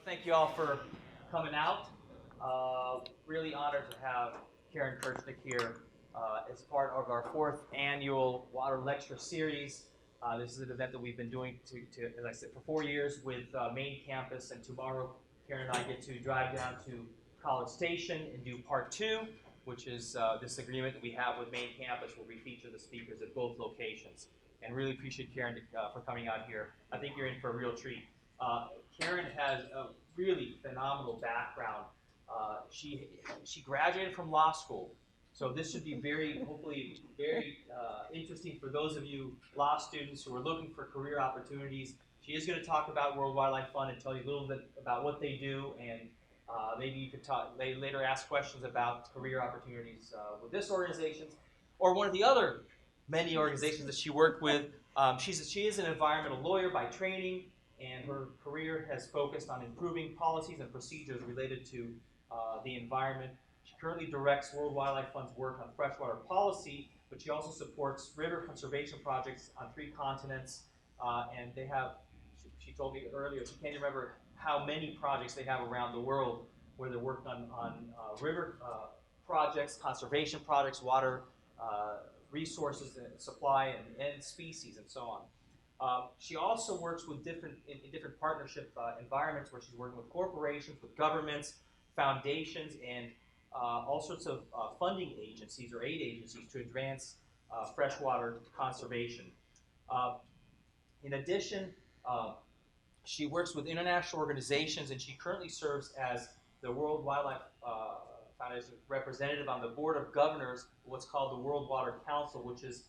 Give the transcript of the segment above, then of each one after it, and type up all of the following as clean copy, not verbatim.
Thank you all for coming out. Really honored to have Karin Krchnak here as part of our fourth annual water lecture series. This is an event that we've been doing, as I said, for 4 years with main campus, and tomorrow Karin and I get to drive down to College Station and do part two, which is this agreement that we have with main campus where we feature the speakers at both locations. And really appreciate Karin for coming out here. I think you're in for a real treat. Karin has a really phenomenal background. She graduated from law school, so this should be hopefully very interesting for those of you law students who are looking for career opportunities. She is going to talk about World Wildlife Fund and tell you a little bit about what they do, and maybe you could later ask questions about career opportunities with this organization or one of the other many organizations that she worked with. She is an environmental lawyer by training, and her career has focused on improving policies and procedures related to the environment. She currently directs World Wildlife Fund's work on freshwater policy, but she also supports river conservation projects on 3 continents, and they have, she told me earlier, she can't remember how many projects they have around the world where they're working on river projects, conservation projects, water resources and supply and species and so on. She also works with different partnership environments where she's working with corporations, with governments, foundations, and all sorts of funding agencies or aid agencies to advance freshwater conservation. In addition, she works with international organizations, and she currently serves as the World Wildlife Foundation representative on the board of governors of what's called the World Water Council, which is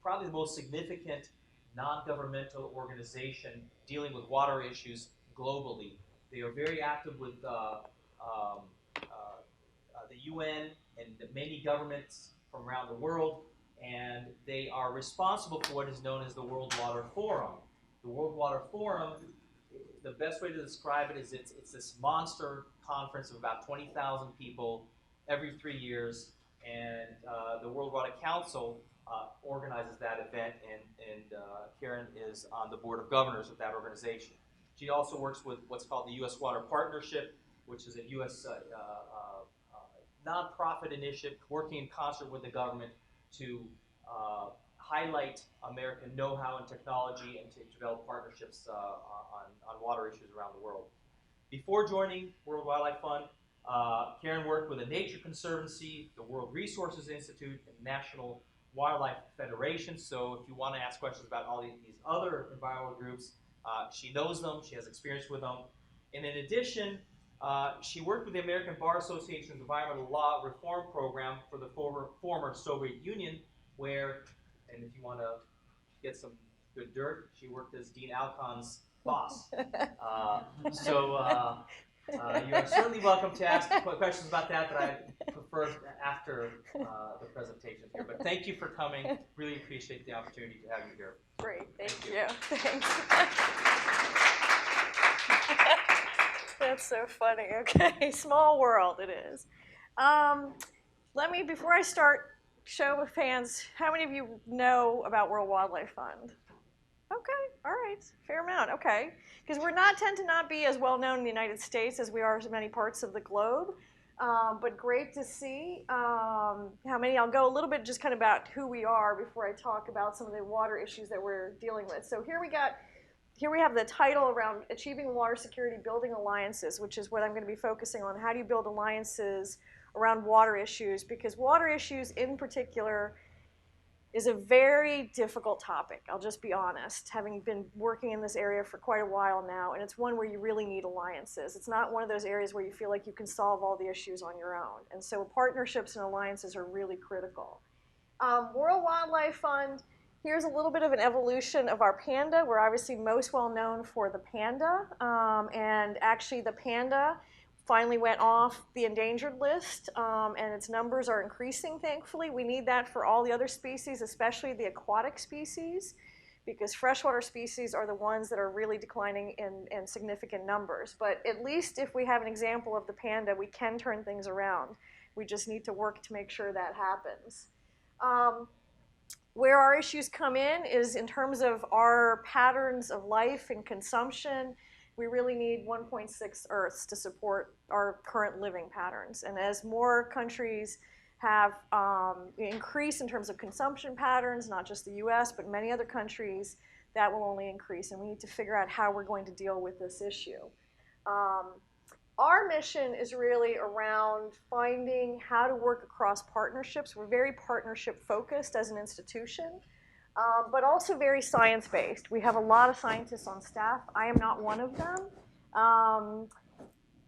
probably the most significant non-governmental organization dealing with water issues globally. They are very active with the UN and many governments from around the world, and they are responsible for what is known as the World Water Forum. The World Water Forum, the best way to describe it is it's this monster conference of about 20,000 people every 3 years, and the World Water Council organizes that event, and Karin is on the board of governors of that organization. She also works with what's called the U.S. Water Partnership, which is a U.S. Nonprofit initiative working in concert with the government to highlight American know-how and technology and to develop partnerships on water issues around the world. Before joining World Wildlife Fund, Karin worked with the Nature Conservancy, the World Resources Institute, and National Wildlife Federation. So if you want to ask questions about all these other environmental groups, she knows them, she has experience with them. And in addition, she worked with the American Bar Association's Environmental Law Reform Program for the former Soviet Union, where, and if you want to get some good dirt, she worked as Dean Alcon's boss. You are certainly welcome to ask questions about that, but I prefer after the presentation here. But thank you for coming. Really appreciate the opportunity to have you here. Great, thank you. Thanks. That's so funny. Okay, small world it is. Before I start, show with hands, how many of you know about World Wildlife Fund? Okay, all right, fair amount, okay. Because tend to not be as well known in the United States as we are in many parts of the globe. But great to see how many. I'll go a little bit just kind of about who we are before I talk about some of the water issues that we're dealing with. So here we have the title around Achieving Water Security, Building Alliances, which is what I'm going to be focusing on. How do you build alliances around water issues? Because water issues in particular is a very difficult topic, I'll just be honest, having been working in this area for quite a while now, and it's one where you really need alliances. It's not one of those areas where you feel like you can solve all the issues on your own, and so partnerships and alliances are really critical. World Wildlife Fund, here's a little bit of an evolution of our panda. We're obviously most well known for the panda, and actually the panda finally went off the endangered list, and its numbers are increasing, thankfully. We need that for all the other species, especially the aquatic species, because freshwater species are the ones that are really declining in significant numbers. But at least if we have an example of the panda, we can turn things around. We just need to work to make sure that happens. Where our issues come in is in terms of our patterns of life and consumption. We really need 1.6 Earths to support our current living patterns. And as more countries have increased in terms of consumption patterns, not just the US, but many other countries, that will only increase. And we need to figure out how we're going to deal with this issue. Our mission is really around finding how to work across partnerships. We're very partnership focused as an institution, but also very science-based. We have a lot of scientists on staff. I am not one of them.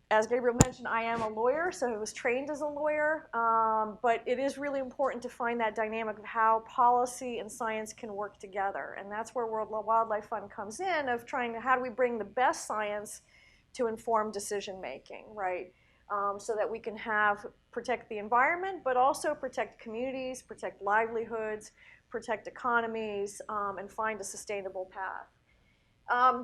As Gabriel mentioned, I am a lawyer, so I was trained as a lawyer, but it is really important to find that dynamic of how policy and science can work together, and that's where World Wildlife Fund comes in, of trying to, how do we bring the best science to inform decision making, right? So that we can protect the environment, but also protect communities, protect livelihoods, protect economies, and find a sustainable path.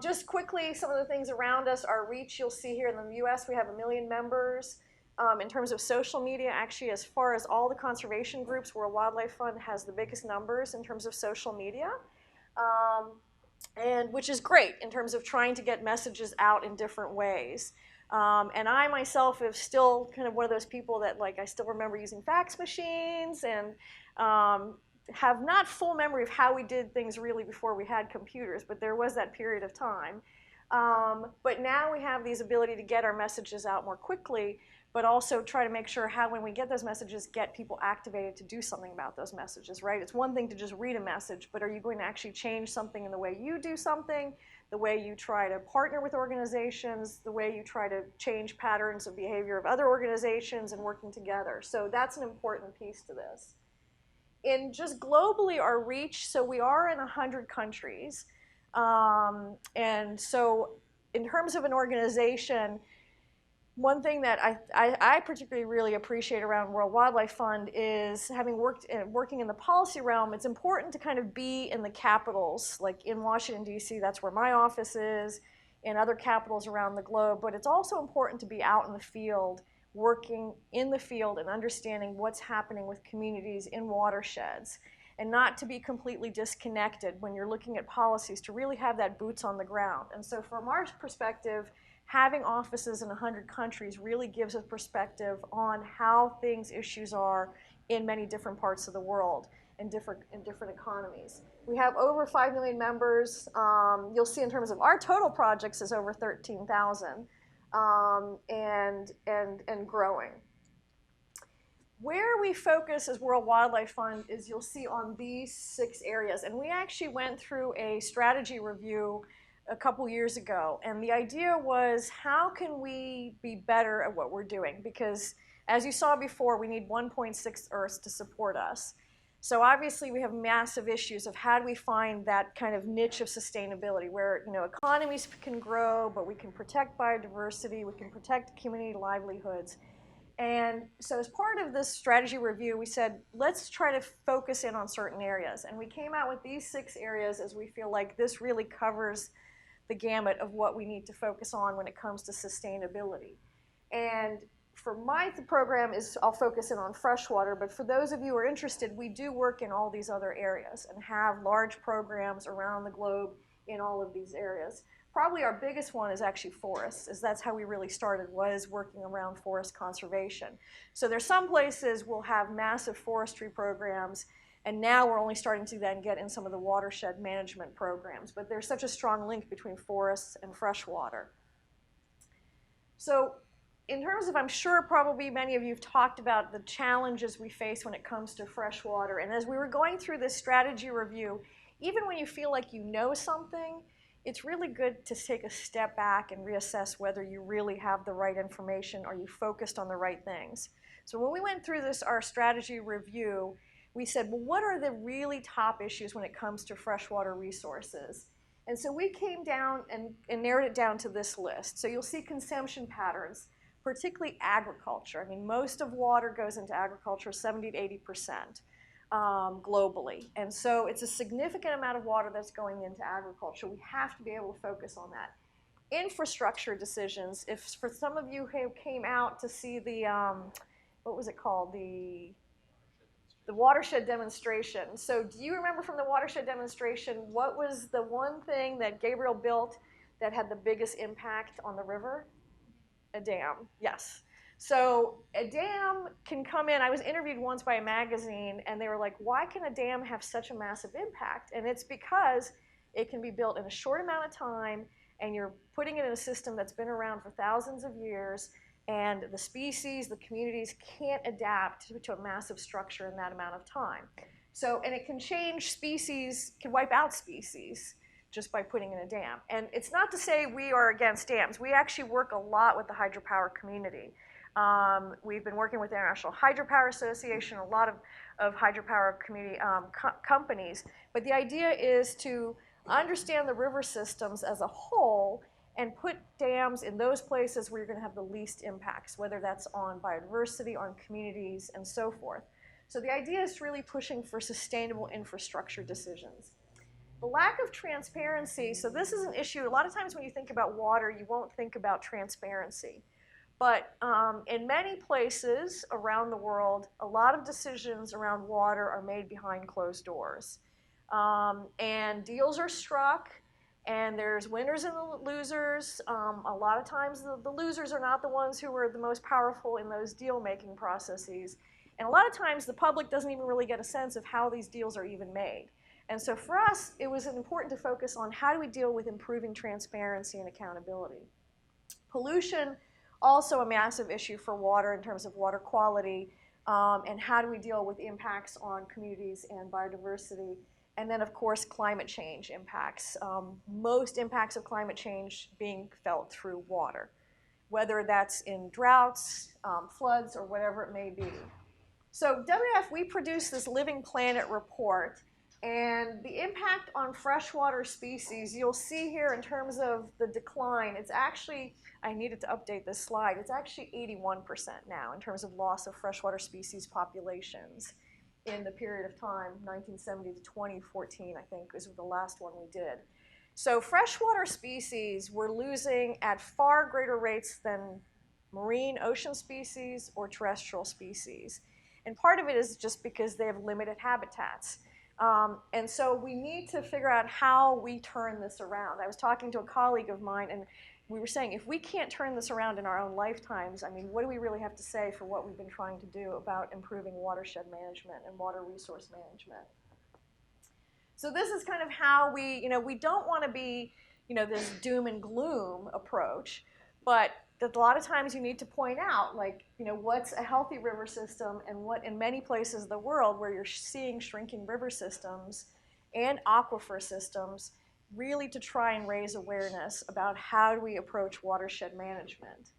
Just quickly, some of the things around us, our reach, you'll see here in the US, we have 1 million members. In terms of social media, actually, as far as all the conservation groups, World Wildlife Fund has the biggest numbers in terms of social media. And which is great in terms of trying to get messages out in different ways. And I myself am still kind of one of those people that, like, I still remember using fax machines and have not full memory of how we did things really before we had computers, but there was that period of time. But now we have these ability to get our messages out more quickly, but also try to make sure how, when we get those messages, get people activated to do something about those messages, right? It's one thing to just read a message, but are you going to actually change something in the way you do something, the way you try to partner with organizations, the way you try to change patterns of behavior of other organizations and working together? So that's an important piece to this. In just globally, our reach, so we are in 100 countries. And so in terms of an organization, one thing that I particularly really appreciate around World Wildlife Fund is having working in the policy realm, it's important to kind of be in the capitals, like in Washington, D.C., that's where my office is, in other capitals around the globe, but it's also important to be out in the field, working in the field and understanding what's happening with communities in watersheds, and not to be completely disconnected when you're looking at policies, to really have that boots on the ground. And so from our perspective, having offices in 100 countries really gives a perspective on how issues are in many different parts of the world and different economies. We have over 5 million members. You'll see in terms of our total projects is over 13,000 and growing. Where we focus as World Wildlife Fund is, you'll see, on these 6 areas. And we actually went through a strategy review a couple years ago, and the idea was, how can we be better at what we're doing? Because as you saw before, we need 1.6 Earths to support us. So obviously we have massive issues of how do we find that kind of niche of sustainability where, you know, economies can grow, but we can protect biodiversity, we can protect community livelihoods. And so as part of this strategy review, we said, let's try to focus in on certain areas. And we came out with these 6 areas as we feel like this really covers the gamut of what we need to focus on when it comes to sustainability. And for my program I'll focus in on freshwater, but for those of you who are interested, we do work in all these other areas and have large programs around the globe in all of these areas. Probably our biggest one is actually forests, as that's how we really started, was working around forest conservation. So there's some places we'll have massive forestry programs, and now we're only starting to then get in some of the watershed management programs. But there's such a strong link between forests and freshwater. So in terms of, I'm sure probably many of you have talked about the challenges we face when it comes to freshwater. And as we were going through this strategy review, even when you feel like you know something, it's really good to take a step back and reassess whether you really have the right information. Are you focused on the right things? So when we went through our strategy review, we said, well, what are the really top issues when it comes to freshwater resources? And so we came down and narrowed it down to this list. So you'll see consumption patterns, particularly agriculture. I mean, most of water goes into agriculture, 70 to 80%. Globally. And so it's a significant amount of water that's going into agriculture. We have to be able to focus on that. Infrastructure decisions, if for some of you who came out to see the, what was it called? The the watershed demonstration. So do you remember from the watershed demonstration, what was the one thing that Gabriel built that had the biggest impact on the river? A dam, yes. So a dam can come in. I was interviewed once by a magazine, and they were like, why can a dam have such a massive impact? And it's because it can be built in a short amount of time, and you're putting it in a system that's been around for thousands of years, and the species, the communities can't adapt to a massive structure in that amount of time. So, and it can change species, can wipe out species just by putting in a dam. And it's not to say we are against dams. We actually work a lot with the hydropower community. We've been working with the International Hydropower Association, a lot of hydropower community companies. But the idea is to understand the river systems as a whole and put dams in those places where you're going to have the least impacts, whether that's on biodiversity, on communities, and so forth. So the idea is really pushing for sustainable infrastructure decisions. The lack of transparency, so this is an issue. A lot of times when you think about water, you won't think about transparency. But in many places around the world, a lot of decisions around water are made behind closed doors. And deals are struck, and there's winners and losers. A lot of times the losers are not the ones who are the most powerful in those deal-making processes. And a lot of times the public doesn't even really get a sense of how these deals are even made. And so for us, it was important to focus on how do we deal with improving transparency and accountability. Pollution, also a massive issue for water in terms of water quality, and how do we deal with impacts on communities and biodiversity. And then, of course, climate change impacts. Most impacts of climate change being felt through water, whether that's in droughts, floods, or whatever it may be. So WWF, we produced this Living Planet report, and the impact on freshwater species, you'll see here in terms of the decline, it's actually, I needed to update this slide, it's actually 81% now in terms of loss of freshwater species populations in the period of time, 1970 to 2014, I think, is the last one we did. So freshwater species we're losing at far greater rates than marine ocean species or terrestrial species. And part of it is just because they have limited habitats. And so we need to figure out how we turn this around. I was talking to a colleague of mine, and we were saying, if we can't turn this around in our own lifetimes, I mean, what do we really have to say for what we've been trying to do about improving watershed management and water resource management? So this is kind of how we don't want to be, this doom and gloom approach, but that a lot of times you need to point out, like, what's a healthy river system, and what in many places of the world where you're seeing shrinking river systems and aquifer systems, really to try and raise awareness about how do we approach watershed management.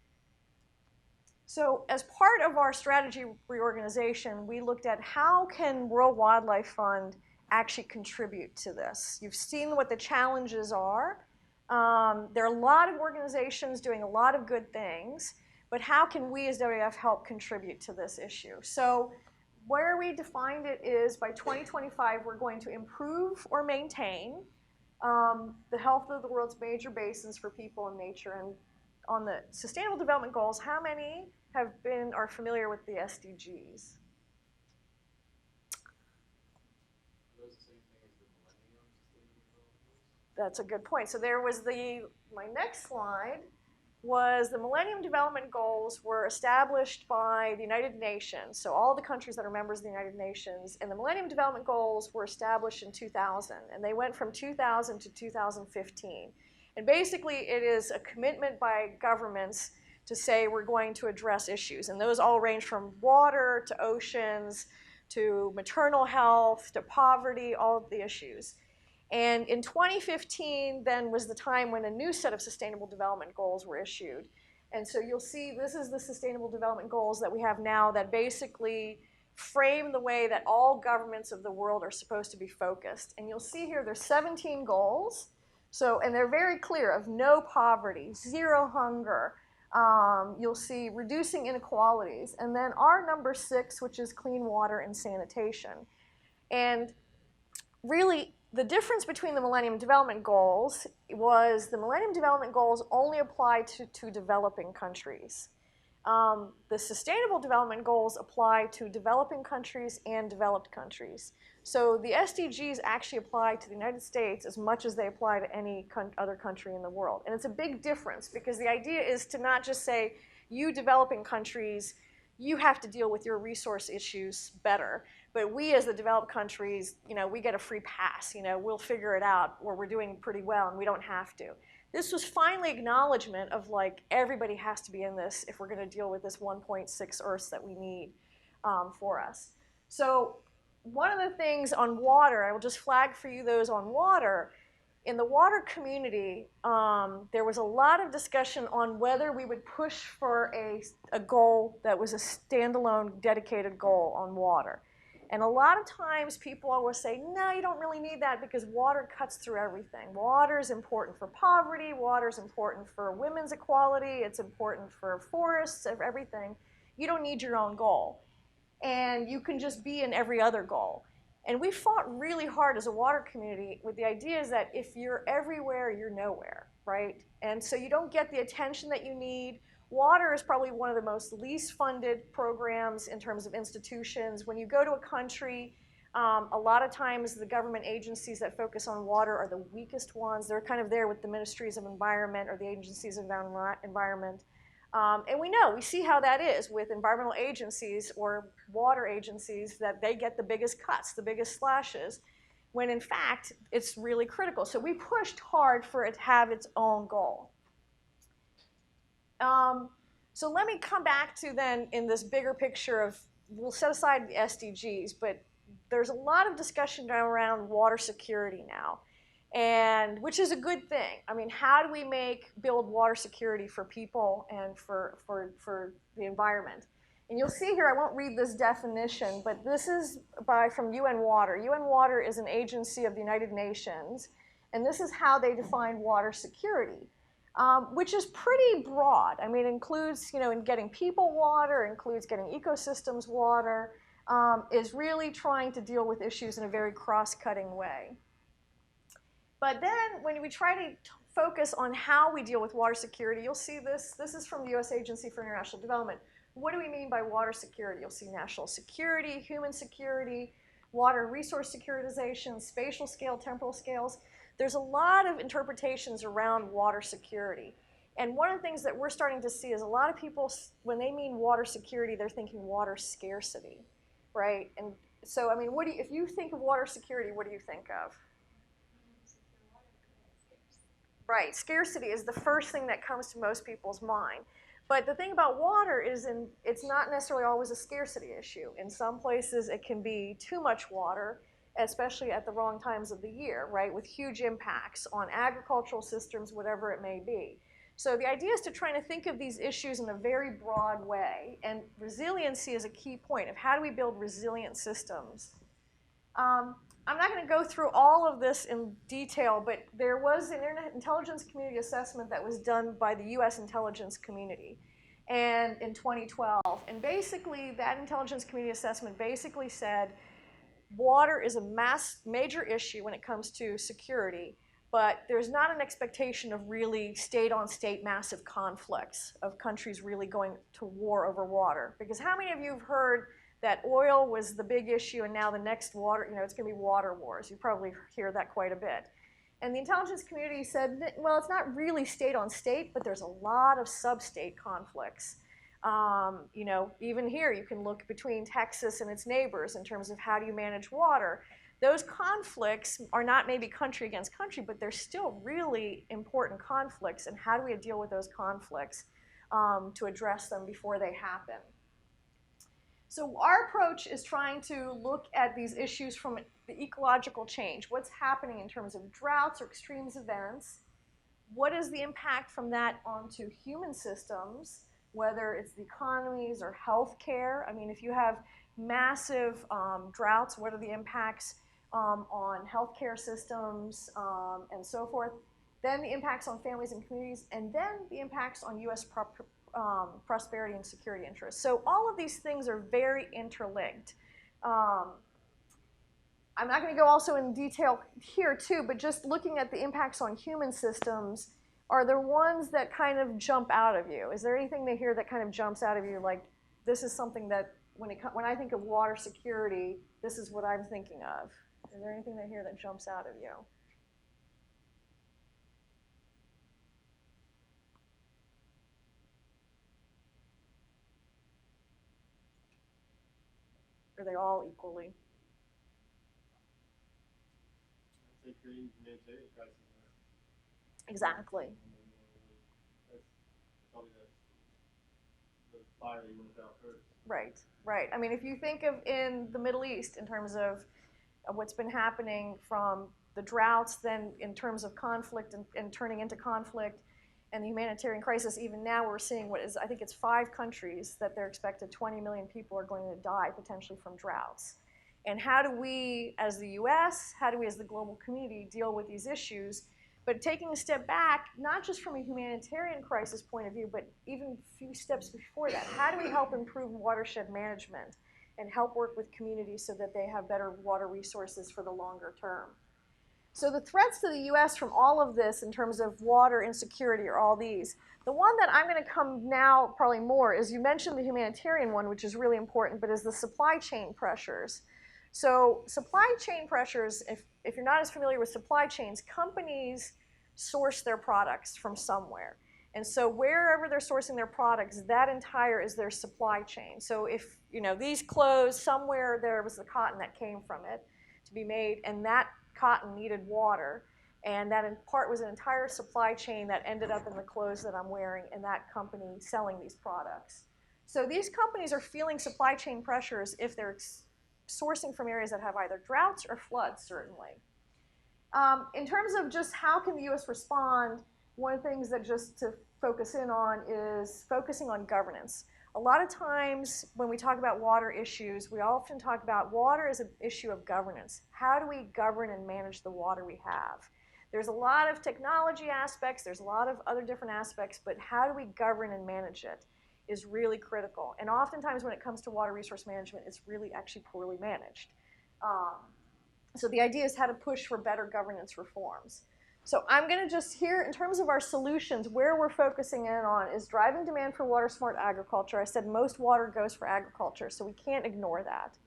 So as part of our strategy reorganization, we looked at how can World Wildlife Fund actually contribute to this. You've seen what the challenges are. There are a lot of organizations doing a lot of good things, but how can we as WWF help contribute to this issue? So where we defined it is by 2025, we're going to improve or maintain the health of the world's major basins for people and nature. And on the Sustainable Development Goals, how many are familiar with the SDGs? That's a good point. So there was my next slide was the Millennium Development Goals were established by the United Nations, so all the countries that are members of the United Nations, and the Millennium Development Goals were established in 2000, and they went from 2000 to 2015. And basically it is a commitment by governments to say we're going to address issues, and those all range from water to oceans to maternal health to poverty, all of the issues. And in 2015 then was the time when a new set of Sustainable Development Goals were issued. And so you'll see this is the Sustainable Development Goals that we have now that basically frame the way that all governments of the world are supposed to be focused. And you'll see here there's 17 goals. So, and they're very clear of no poverty, zero hunger. You'll see reducing inequalities. And then our number 6, which is clean water and sanitation. And really, the difference between the Millennium Development Goals was the Millennium Development Goals only apply to developing countries. The Sustainable Development Goals apply to developing countries and developed countries. So the SDGs actually apply to the United States as much as they apply to any other country in the world. And it's a big difference because the idea is to not just say, you developing countries, you have to deal with your resource issues better. But we as the developed countries, we get a free pass. We'll figure it out, or we're doing pretty well and we don't have to. This was finally acknowledgement of everybody has to be in this if we're going to deal with this 1.6 Earths that we need for us. So one of the things on water, I will just flag for you those on water. In the water community, there was a lot of discussion on whether we would push for a goal that was a standalone, dedicated goal on water. And a lot of times people always say, no, you don't really need that because water cuts through everything. Water is important for poverty. Water is important for women's equality. It's important for forests, everything. You don't need your own goal. And you can just be in every other goal. And we fought really hard as a water community with the idea is that if you're everywhere, you're nowhere, right? And so you don't get the attention that you need. Water is probably one of the most least funded programs in terms of institutions. When you go to a country, a lot of times the government agencies that focus on water are the weakest ones. They're kind of there with the ministries of environment or the agencies of environment. And we see how that is with environmental agencies or water agencies, that they get the biggest cuts, the biggest slashes, when in fact it's really critical. So we pushed hard for it to have its own goal. So let me come back to then in this bigger picture of, we'll set aside the SDGs, but there's a lot of discussion around water security now. And which is a good thing. I mean, how do we build water security for people and for the environment? And you'll see here, I won't read this definition, but this is from UN Water. UN Water is an agency of the United Nations, and this is how they define water security, which is pretty broad. I mean, it includes, in getting people water, includes getting ecosystems water, is really trying to deal with issues in a very cross-cutting way. But then when we try to focus on how we deal with water security, you'll see this. This is from the U.S. Agency for International Development. What do we mean by water security? You'll see national security, human security, water resource securitization, spatial scale, temporal scales. There's a lot of interpretations around water security. And one of the things that we're starting to see is a lot of people, when they mean water security, they're thinking water scarcity, right? And so, I mean, if you think of water security, what do you think of? Right, scarcity is the first thing that comes to most people's mind. But the thing about water is it's not necessarily always a scarcity issue. In some places it can be too much water, especially at the wrong times of the year, right, with huge impacts on agricultural systems, whatever it may be. So the idea is to try to think of these issues in a very broad way, and resiliency is a key point of how do we build resilient systems. I'm not going to go through all of this in detail, but there was an Internet Intelligence Community assessment that was done by the U.S. intelligence community and in 2012. And basically, that intelligence community assessment basically said water is a major issue when it comes to security, but there's not an expectation of really state-on-state massive conflicts of countries really going to war over water. Because how many of you have heard that oil was the big issue, and now the next water, it's going to be water wars? You probably hear that quite a bit. And the intelligence community said, well, it's not really state on state, but there's a lot of sub-state conflicts. Even here, you can look between Texas and its neighbors in terms of how do you manage water. Those conflicts are not maybe country against country, but they're still really important conflicts, and how do we deal with those conflicts to address them before they happen? So our approach is trying to look at these issues from the ecological change. What's happening in terms of droughts or extremes events? What is the impact from that onto human systems, whether it's the economies or healthcare? I mean, if you have massive droughts, what are the impacts on healthcare systems and so forth? Then the impacts on families and communities, and then the impacts on U.S. prosperity and security interests. So all of these things are very interlinked. I'm not going to go also in detail here too, but just looking at the impacts on human systems are there ones that kind of jump out of you? Is there anything they hear that kind of jumps out of you, like this is something that when I think of water security, this is what I'm thinking of? Is there anything they hear that jumps out of you? Are they all equally? I'd say creating humanitarian crisis. Exactly. That's probably the fire you want to put out first. Right, right. I mean, if you think of in the Middle East in terms of what's been happening from the droughts, then in terms of conflict and turning into conflict, and the humanitarian crisis, even now we're seeing what is, I think it's 5 countries that they're expected 20 million people are going to die potentially from droughts. And how do we, as the US, how do we as the global community deal with these issues? But taking a step back, not just from a humanitarian crisis point of view, but even a few steps before that, how do we help improve watershed management and help work with communities so that they have better water resources for the longer term? So the threats to the US from all of this in terms of water insecurity are all these. The one that I'm going to come now probably more is, you mentioned the humanitarian one, which is really important, but is the supply chain pressures. So supply chain pressures, if you're not as familiar with supply chains, companies source their products from somewhere. And so wherever they're sourcing their products, that entire is their supply chain. So if, these clothes, somewhere there was the cotton that came from it to be made, and that cotton needed water, and that in part was an entire supply chain that ended up in the clothes that I'm wearing and that company selling these products. So these companies are feeling supply chain pressures if they're sourcing from areas that have either droughts or floods, certainly. In terms of just how can the U.S. respond, one of the things that just to focus in on is focusing on governance. A lot of times when we talk about water issues, we often talk about water as an issue of governance. How do we govern and manage the water we have? There's a lot of technology aspects, there's a lot of other different aspects, but how do we govern and manage it is really critical. And oftentimes when it comes to water resource management, it's really actually poorly managed. So the idea is how to push for better governance reforms. So I'm going to just here, in terms of our solutions, where we're focusing in on is driving demand for water smart agriculture. I said most water goes for agriculture, so we can't ignore that.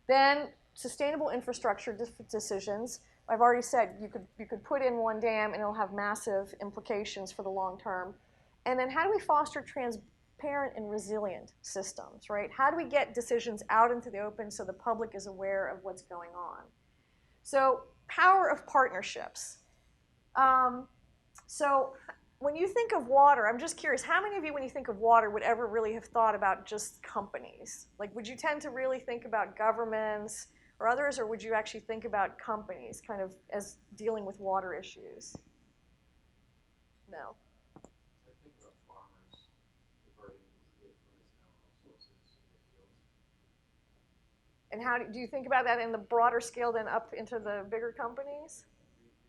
Then sustainable infrastructure decisions. I've already said you could put in one dam and it'll have massive implications for the long term. And then how do we foster transparent and resilient systems, right? How do we get decisions out into the open so the public is aware of what's going on? So power of partnerships. So when you think of water, I'm just curious, how many of you, when you think of water, would ever really have thought about just companies? Like, would you tend to really think about governments or others, or would you actually think about companies kind of as dealing with water issues? No. I think about farmers diverting different sources in their fields. And how do you think about that in the broader scale then up into the bigger companies?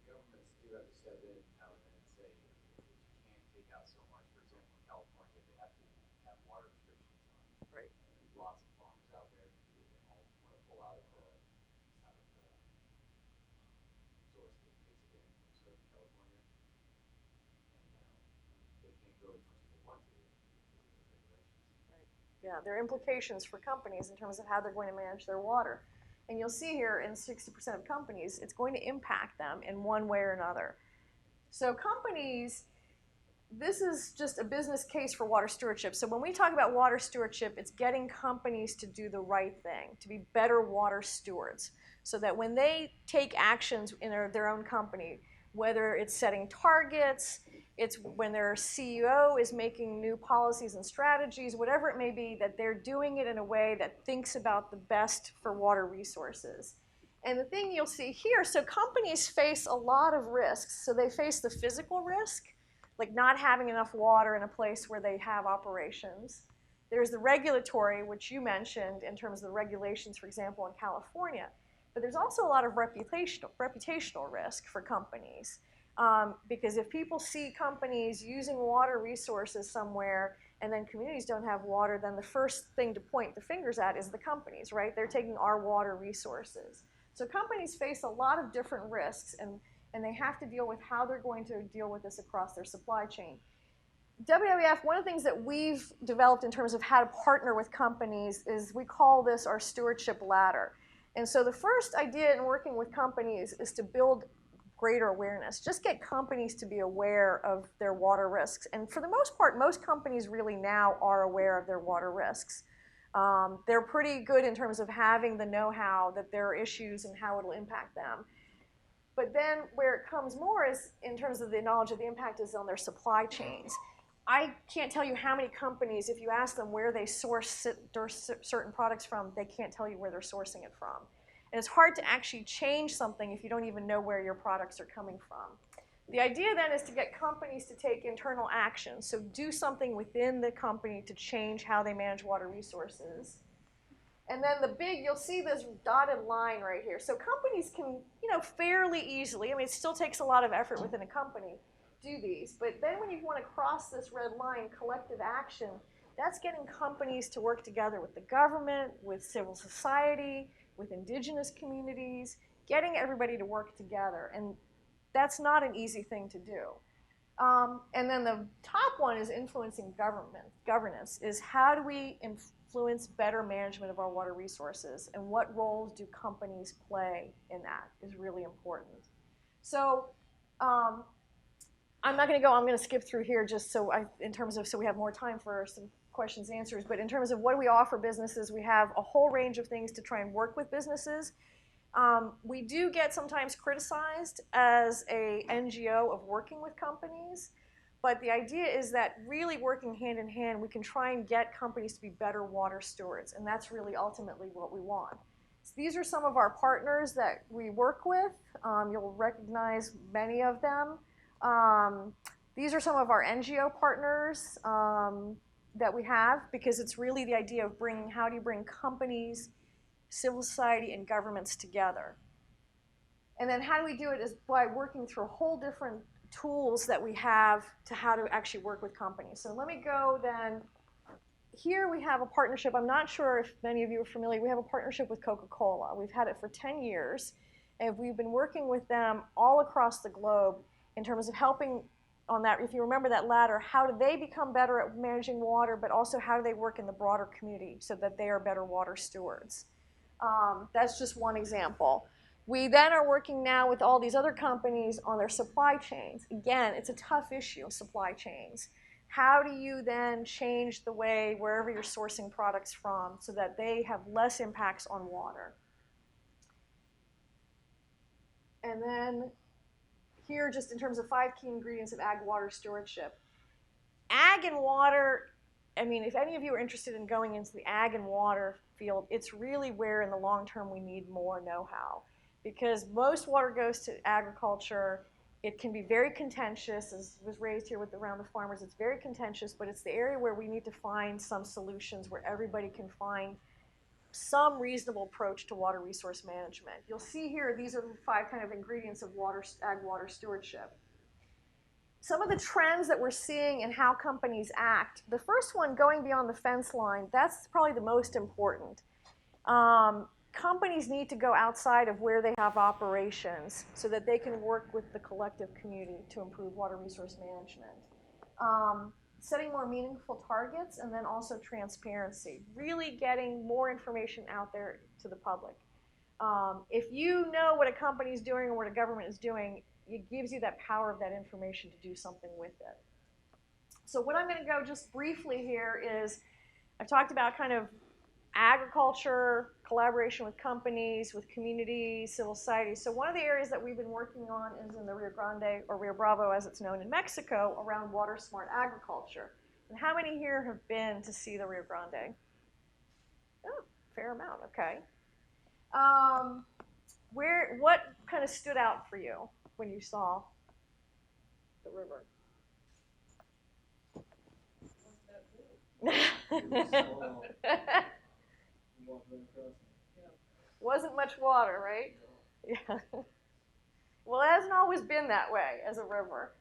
The governments do have to step in now and then and say, if you can't take out so much, for example, in California, they have to have water restrictions on Right. lots of farms out there because they all want to pull out of the source that takes again from Southern California, and they can't go as much as they want to because of those regulations. Right. Yeah, there are implications for companies in terms of how they're going to manage their water. And you'll see here in 60% of companies, it's going to impact them in one way or another. So companies, this is just a business case for water stewardship. So when we talk about water stewardship, it's getting companies to do the right thing, to be better water stewards, so that when they take actions in their own company, whether it's setting targets, it's when their CEO is making new policies and strategies, whatever it may be, that they're doing it in a way that thinks about the best for water resources. And the thing you'll see here, so companies face a lot of risks. So they face the physical risk, like not having enough water in a place where they have operations. There's the regulatory, which you mentioned in terms of the regulations, for example, in California. But there's also a lot of reputational risk for companies. Because if people see companies using water resources somewhere and then communities don't have water, then the first thing to point the fingers at is the companies, right? They're taking our water resources. So companies face a lot of different risks, and and they have to deal with how they're going to deal with this across their supply chain. WWF, one of the things that we've developed in terms of how to partner with companies is we call this our stewardship ladder. And so the first idea in working with companies is to build greater awareness. Just get companies to be aware of their water risks. And for the most part, most companies really now are aware of their water risks. They're pretty good in terms of having the know-how that there are issues and how it'll impact them. But then where it comes more is in terms of the knowledge of the impact is on their supply chains. I can't tell you how many companies, if you ask them where they source certain products from, they can't tell you where they're sourcing it from. And it's hard to actually change something if you don't even know where your products are coming from. The idea then is to get companies to take internal action. So do something within the company to change how they manage water resources. And then the big, you'll see this dotted line right here. So companies can, fairly easily, it still takes a lot of effort within a company, do these. But then when you want to cross this red line, collective action, that's getting companies to work together with the government, with civil society, with indigenous communities, getting everybody to work together. And that's not an easy thing to do. And then the top one is influencing governance, is how do we influence better management of our water resources, and what roles do companies play in that is really important. So I'm not going to go, I'm going to skip through here just so we have more time for some questions and answers, but in terms of what do we offer businesses, we have a whole range of things to try and work with businesses. We do get sometimes criticized as a NGO of working with companies, but the idea is that really working hand in hand, we can try and get companies to be better water stewards, and that's really ultimately what we want. So these are some of our partners that we work with. You'll recognize many of them. These are some of our NGO partners that we have, because it's really the idea of how do you bring companies, civil society, and governments together. And then how do we do it is by working through a whole different tools that we have to how to actually work with companies. So let me go then. Here we have a partnership. I'm not sure if many of you are familiar. We have a partnership with Coca-Cola. We've had it for 10 years, and we've been working with them all across the globe in terms of helping on that. If you remember that ladder, how do they become better at managing water, but also how do they work in the broader community so that they are better water stewards? That's just one example. We then are working now with all these other companies on their supply chains. Again, it's a tough issue, supply chains. How do you then change the way wherever you're sourcing products from so that they have less impacts on water? And then here, just in terms of 5 key ingredients of ag water stewardship. Ag and water, if any of you are interested in going into the ag and water field, it's really where in the long term we need more know-how. Because most water goes to agriculture. It can be very contentious, as was raised here around the farmers. It's very contentious, but it's the area where we need to find some solutions where everybody can find some reasonable approach to water resource management. You'll see here, these are the 5 kind of ingredients of ag water stewardship. Some of the trends that we're seeing in how companies act. The first one, going beyond the fence line, that's probably the most important. Companies need to go outside of where they have operations so that they can work with the collective community to improve water resource management. Setting more meaningful targets, and then also transparency. Really getting more information out there to the public. If you know what a company is doing or what a government is doing, it gives you that power of that information to do something with it. So what I'm going to go just briefly here is, I've talked about kind of agriculture, collaboration with companies, with communities, civil society. So one of the areas that we've been working on is in the Rio Grande, or Rio Bravo as it's known in Mexico, around water smart agriculture. And how many here have been to see the Rio Grande? Oh, fair amount, okay. What kind of stood out for you when you saw the river? Wasn't much water, right? Yeah. Well, it hasn't always been that way as a river.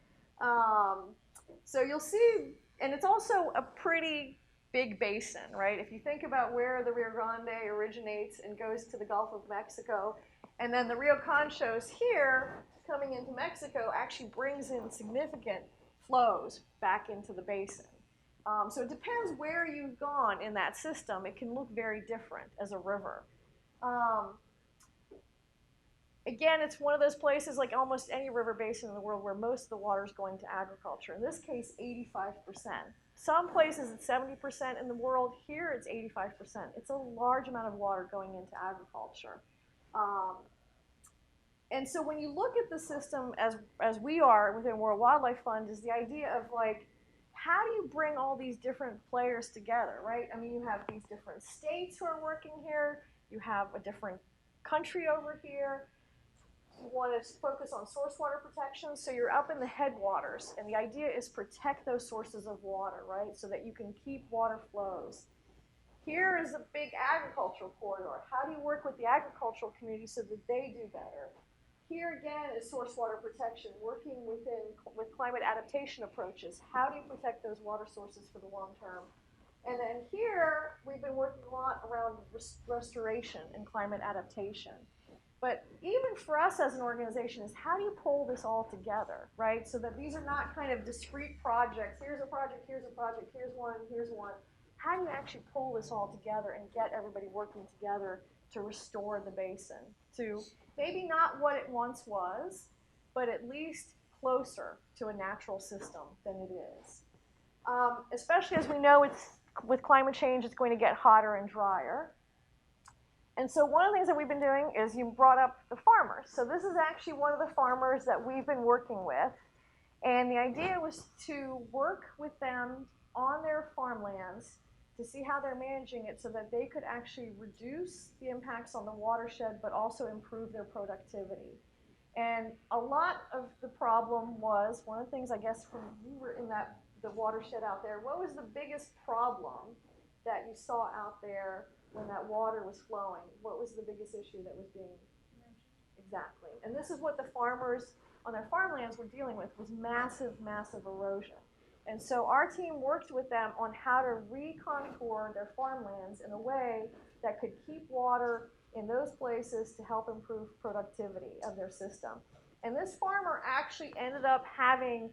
So you'll see, and it's also a pretty big basin, right? If you think about where the Rio Grande originates and goes to the Gulf of Mexico, And then the Rio Conchos here, coming into Mexico, actually brings in significant flows back into the basin. So it depends where you've gone in that system. It can look very different as a river. Again, it's one of those places, like almost any river basin in the world, where most of the water is going to agriculture. In this case, 85%. Some places it's 70% in the world. Here it's 85%. It's a large amount of water going into agriculture. And so when you look at the system as we are within World Wildlife Fund, is the idea of like, how do you bring all these different players together, right? I mean, you have these different states who are working here. You have a different country over here. You want to focus on source water protection, so you're up in the headwaters, and the idea is protect those sources of water, right, so that you can keep water flows. Here is a big agricultural corridor. How do you work with the agricultural community so that they do better? Here again is source water protection, working with climate adaptation approaches. How do you protect those water sources for the long term? And then here, we've been working a lot around restoration and climate adaptation. But even for us as an organization is how do you pull this all together, right? So that these are not kind of discrete projects. Here's a project, here's a project, here's one, here's one. How do you actually pull this all together and get everybody working together to restore the basin to maybe not what it once was, but at least closer to a natural system than it is. Especially as we know with climate change, it's going to get hotter and drier. And so one of the things that we've been doing is you brought up the farmers. So this is actually one of the farmers that we've been working with. And the idea was to work with them on their farmlands to see how they're managing it so that they could actually reduce the impacts on the watershed, but also improve their productivity. And a lot of the problem was, one of the things I guess when you were in the watershed out there, what was the biggest problem that you saw out there when that water was flowing? What was the biggest issue that was being exactly? And this is what the farmers on their farmlands were dealing with, was massive, massive erosion. And so our team worked with them on how to recontour their farmlands in a way that could keep water in those places to help improve productivity of their system. And this farmer actually ended up having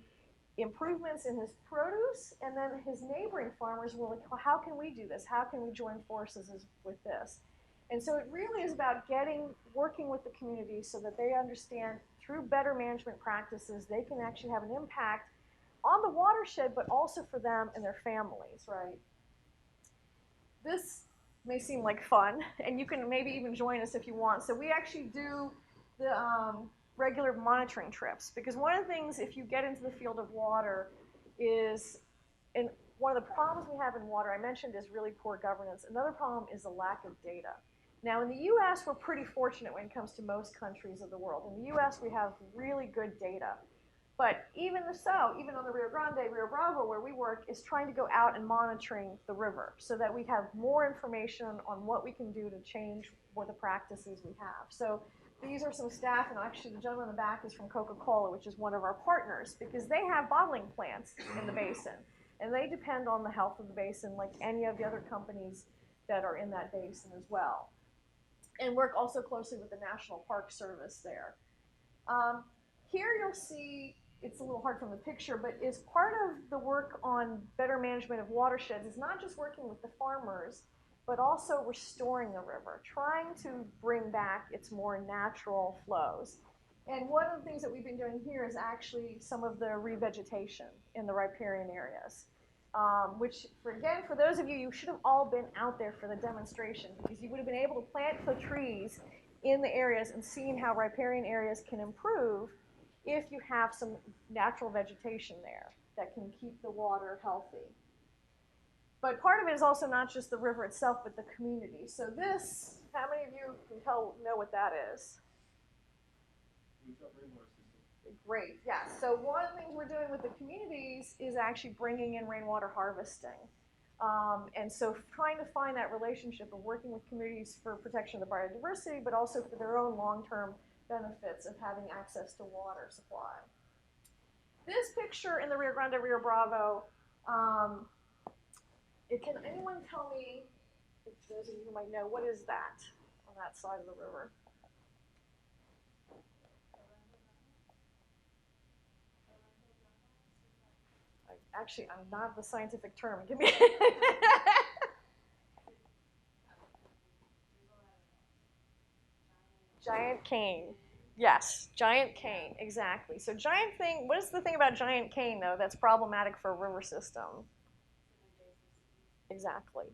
improvements in his produce, and then his neighboring farmers were like, well, how can we do this? How can we join forces with this? And so it really is about working with the community so that they understand through better management practices, they can actually have an impact on the watershed, but also for them and their families, right? This may seem like fun, and you can maybe even join us if you want. So we actually do the regular monitoring trips, because one of the things, if you get into the field of water, is, and one of the problems we have in water, I mentioned, is really poor governance. Another problem is the lack of data. Now, in the US, we're pretty fortunate when it comes to most countries of the world. In the US, we have really good data. But even so, even on the Rio Grande, Rio Bravo, where we work, is trying to go out and monitoring the river so that we have more information on what we can do to change what the practices we have. So these are some staff, and actually the gentleman in the back is from Coca-Cola, which is one of our partners, because they have bottling plants in the basin, and they depend on the health of the basin like any of the other companies that are in that basin as well. And work also closely with the National Park Service there. Here you'll see, it's a little hard from the picture, but is part of the work on better management of watersheds is not just working with the farmers, but also restoring the river, trying to bring back its more natural flows. And one of the things that we've been doing here is actually some of the revegetation in the riparian areas, which, again, for those of you, you should have all been out there for the demonstration, because you would have been able to plant the trees in the areas and seen how riparian areas can improve if you have some natural vegetation there that can keep the water healthy. But part of it is also not just the river itself, but the community. So this, how many of you can know what that is? Great, yeah. So one of the things we're doing with the communities is actually bringing in rainwater harvesting. And so trying to find that relationship of working with communities for protection of the biodiversity, but also for their own long-term benefits of having access to water supply. This picture in the Rio Grande, Rio Bravo, can anyone tell me, if those of you who might know, what is that on that side of the river? Actually, I'm not the scientific term. Give me. Giant cane. Yes, giant cane, exactly. So giant thing, what is the thing about giant cane, though, that's problematic for a river system? Exactly.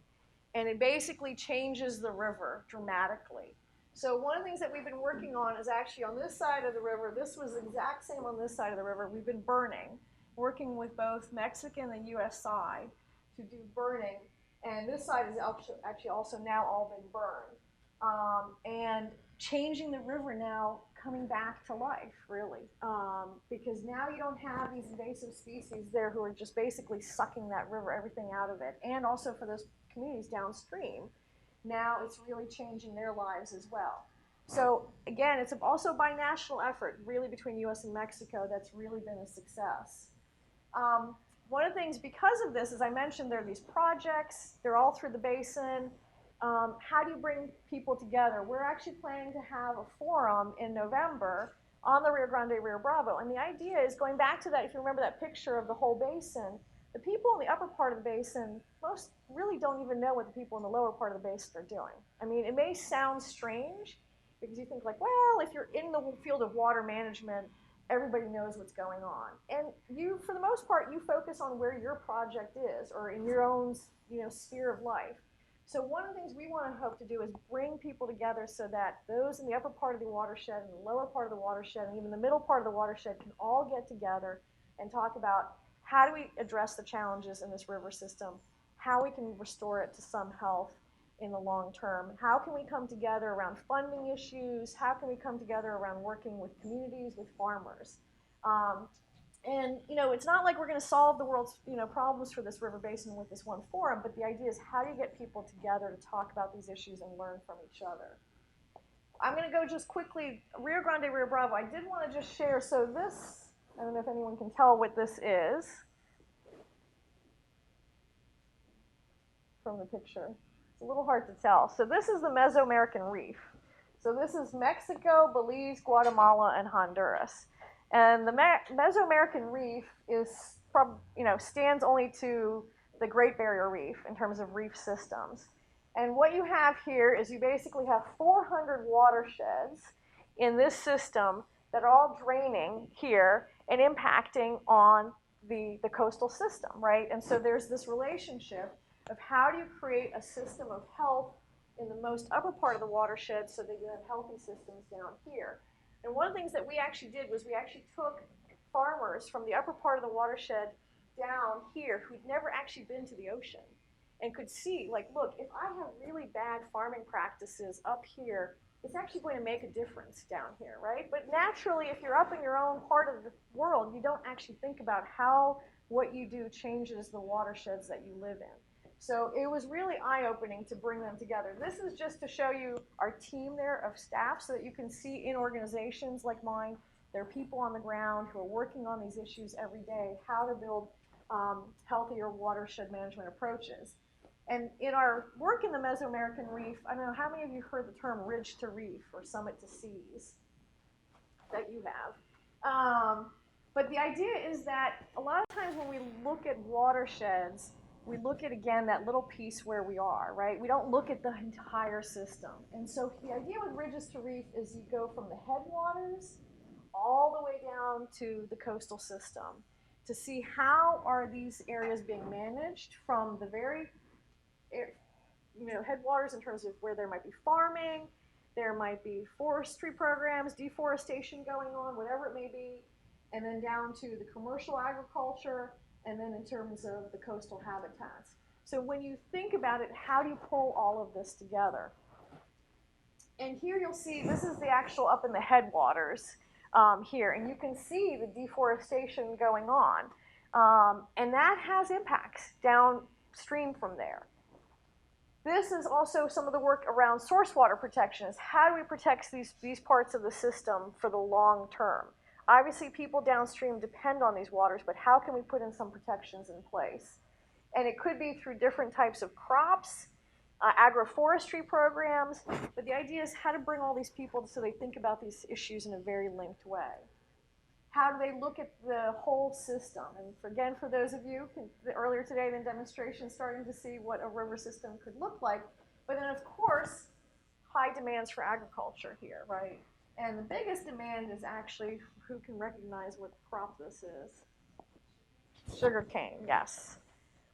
And it basically changes the river dramatically. So one of the things that we've been working on is actually on this side of the river. This was the exact same on this side of the river. We've been burning, working with both Mexican and U.S. side to do burning. And this side is actually also now all been burned. And changing the river now, coming back to life, really. Because now you don't have these invasive species there who are just basically sucking that river, everything out of it. And also for those communities downstream, now it's really changing their lives as well. So again, it's also a binational effort, really, between U.S. and Mexico that's really been a success. One of the things, because of this, as I mentioned, there are these projects. They're all through the basin. How do you bring people together? We're actually planning to have a forum in November on the Rio Grande, Rio Bravo. And the idea is, going back to that, if you remember that picture of the whole basin, the people in the upper part of the basin, most really don't even know what the people in the lower part of the basin are doing. I mean, it may sound strange because you think like, well, if you're in the field of water management, everybody knows what's going on. And you, for the most part, you focus on where your project is or in your own, sphere of life. So one of the things we want to hope to do is bring people together so that those in the upper part of the watershed and the lower part of the watershed and even the middle part of the watershed can all get together and talk about how do we address the challenges in this river system, how we can restore it to some health in the long term, how can we come together around funding issues, how can we come together around working with communities, with farmers. And it's not like we're going to solve the world's problems for this river basin with this one forum, but the idea is how do you get people together to talk about these issues and learn from each other. I'm going to go just quickly, Rio Grande, Rio Bravo. I did want to just share, so this, I don't know if anyone can tell what this is from the picture. It's a little hard to tell. So this is the Mesoamerican Reef. So this is Mexico, Belize, Guatemala, and Honduras. And the Mesoamerican Reef is, stands only to the Great Barrier Reef in terms of reef systems. And what you have here is you basically have 400 watersheds in this system that are all draining here and impacting on the coastal system, right? And so there's this relationship of how do you create a system of health in the most upper part of the watershed so that you have healthy systems down here. And one of the things that we actually did was we actually took farmers from the upper part of the watershed down here who'd never actually been to the ocean and could see, like, look, if I have really bad farming practices up here, it's actually going to make a difference down here, right? But naturally, if you're up in your own part of the world, you don't actually think about how what you do changes the watersheds that you live in. So it was really eye-opening to bring them together. This is just to show you our team there of staff so that you can see in organizations like mine, there are people on the ground who are working on these issues every day, how to build healthier watershed management approaches. And in our work in the Mesoamerican Reef, I don't know how many of you heard the term ridge to reef or summit to seas that you have. But the idea is that a lot of times when we look at watersheds, we look at, again, that little piece where we are, right? We don't look at the entire system. And so the idea with ridges to reef is you go from the headwaters all the way down to the coastal system to see how are these areas being managed from the very headwaters in terms of where there might be farming, there might be forestry programs, deforestation going on, whatever it may be, and then down to the commercial agriculture, and then in terms of the coastal habitats. So when you think about it, how do you pull all of this together? And here you'll see, this is the actual up in the headwaters here, and you can see the deforestation going on. And that has impacts downstream from there. This is also some of the work around source water protection. Is how do we protect these parts of the system for the long term? Obviously, people downstream depend on these waters, but how can we put in some protections in place? And it could be through different types of crops, agroforestry programs, but the idea is how to bring all these people so they think about these issues in a very linked way. How do they look at the whole system? And again, for those of you earlier today in the demonstration, starting to see what a river system could look like. But then, of course, high demands for agriculture here, right? And the biggest demand is actually, who can recognize what crop this is? Sugarcane, yes.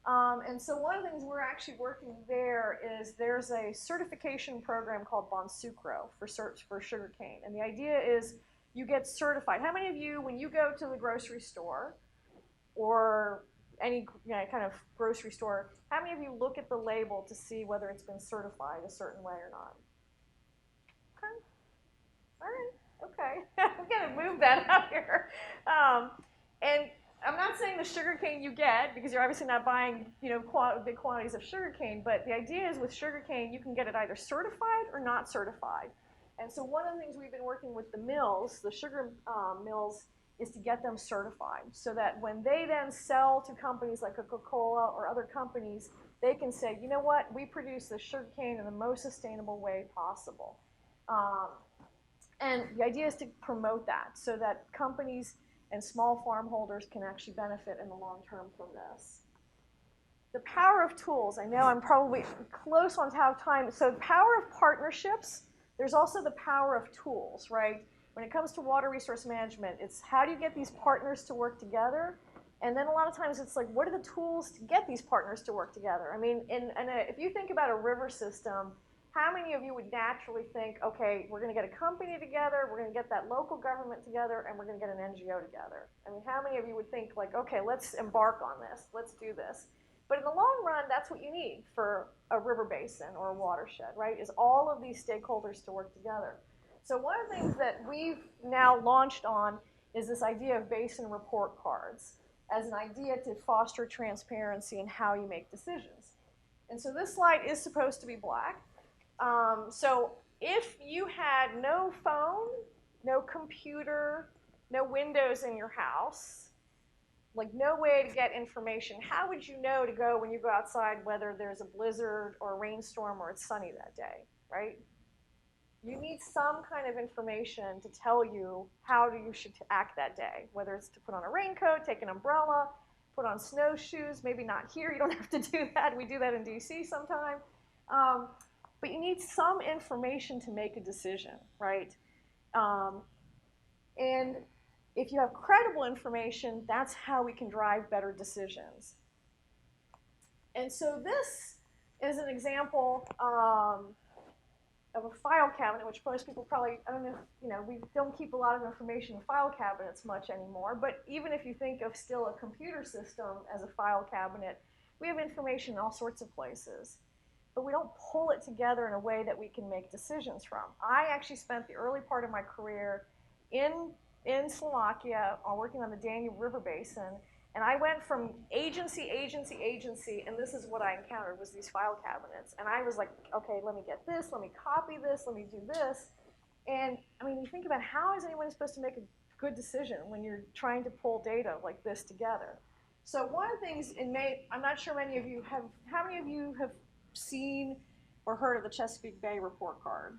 And so one of the things we're actually working there is there's a certification program called Bonsucro for sugarcane. And the idea is you get certified. How many of you, when you go to the grocery store or any kind of grocery store, how many of you look at the label to see whether it's been certified a certain way or not? Okay. All right. Okay. I'm going to move that up here. And I'm not saying the sugar cane you get, because you're obviously not buying, big quantities of sugar cane, but the idea is with sugar cane, you can get it either certified or not certified. And so one of the things we've been working with the mills, the sugar mills, is to get them certified so that when they then sell to companies like Coca-Cola or other companies, they can say, you know what, we produce the sugar cane in the most sustainable way possible. And the idea is to promote that so that companies and small farm holders can actually benefit in the long term from this. The power of tools. I know I'm probably close on time. So the power of partnerships, there's also the power of tools, right? When it comes to water resource management, it's how do you get these partners to work together? And then a lot of times it's like, what are the tools to get these partners to work together? I mean, if you think about a river system, how many of you would naturally think, okay, we're going to get a company together, we're going to get that local government together, and we're going to get an NGO together? I mean, how many of you would think like, okay, let's embark on this, let's do this? But in the long run, that's what you need for a river basin or a watershed, right, is all of these stakeholders to work together. So one of the things that we've now launched on is this idea of basin report cards as an idea to foster transparency in how you make decisions. And so this slide is supposed to be black. So if you had no phone, no computer, no windows in your house, like no way to get information, how would you know to go when you go outside whether there's a blizzard or a rainstorm or it's sunny that day, right? You need some kind of information to tell you how you should act that day, whether it's to put on a raincoat, take an umbrella, put on snowshoes, maybe not here, you don't have to do that, we do that in DC sometime. But you need some information to make a decision, right? And if you have credible information, that's how we can drive better decisions. And so this is an example of a file cabinet, which most people probably, I don't know, we don't keep a lot of information in file cabinets much anymore, but even if you think of still a computer system as a file cabinet, we have information in all sorts of places. But we don't pull it together in a way that we can make decisions from. I actually spent the early part of my career in Slovakia working on the Danube River Basin, and I went from agency, and this is what I encountered was these file cabinets. And I was like, okay, let me get this, let me copy this, let me do this. And I mean, you think about how is anyone supposed to make a good decision when you're trying to pull data like this together? So one of the things in May, I'm not sure many of you have, how many of you have seen or heard of the Chesapeake Bay report card?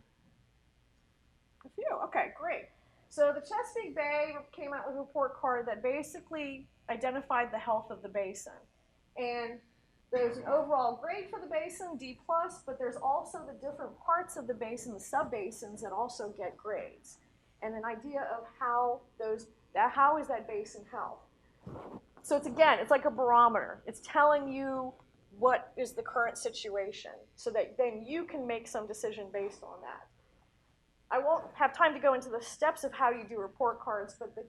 A few, okay, great. So the Chesapeake Bay came out with a report card that basically identified the health of the basin. And there's an overall grade for the basin, D+, but there's also the different parts of the basin, the sub-basins, that also get grades. And an idea of how is that basin health? So it's like a barometer. It's telling you what is the current situation so that then you can make some decision based on that. I won't have time to go into the steps of how you do report cards, but the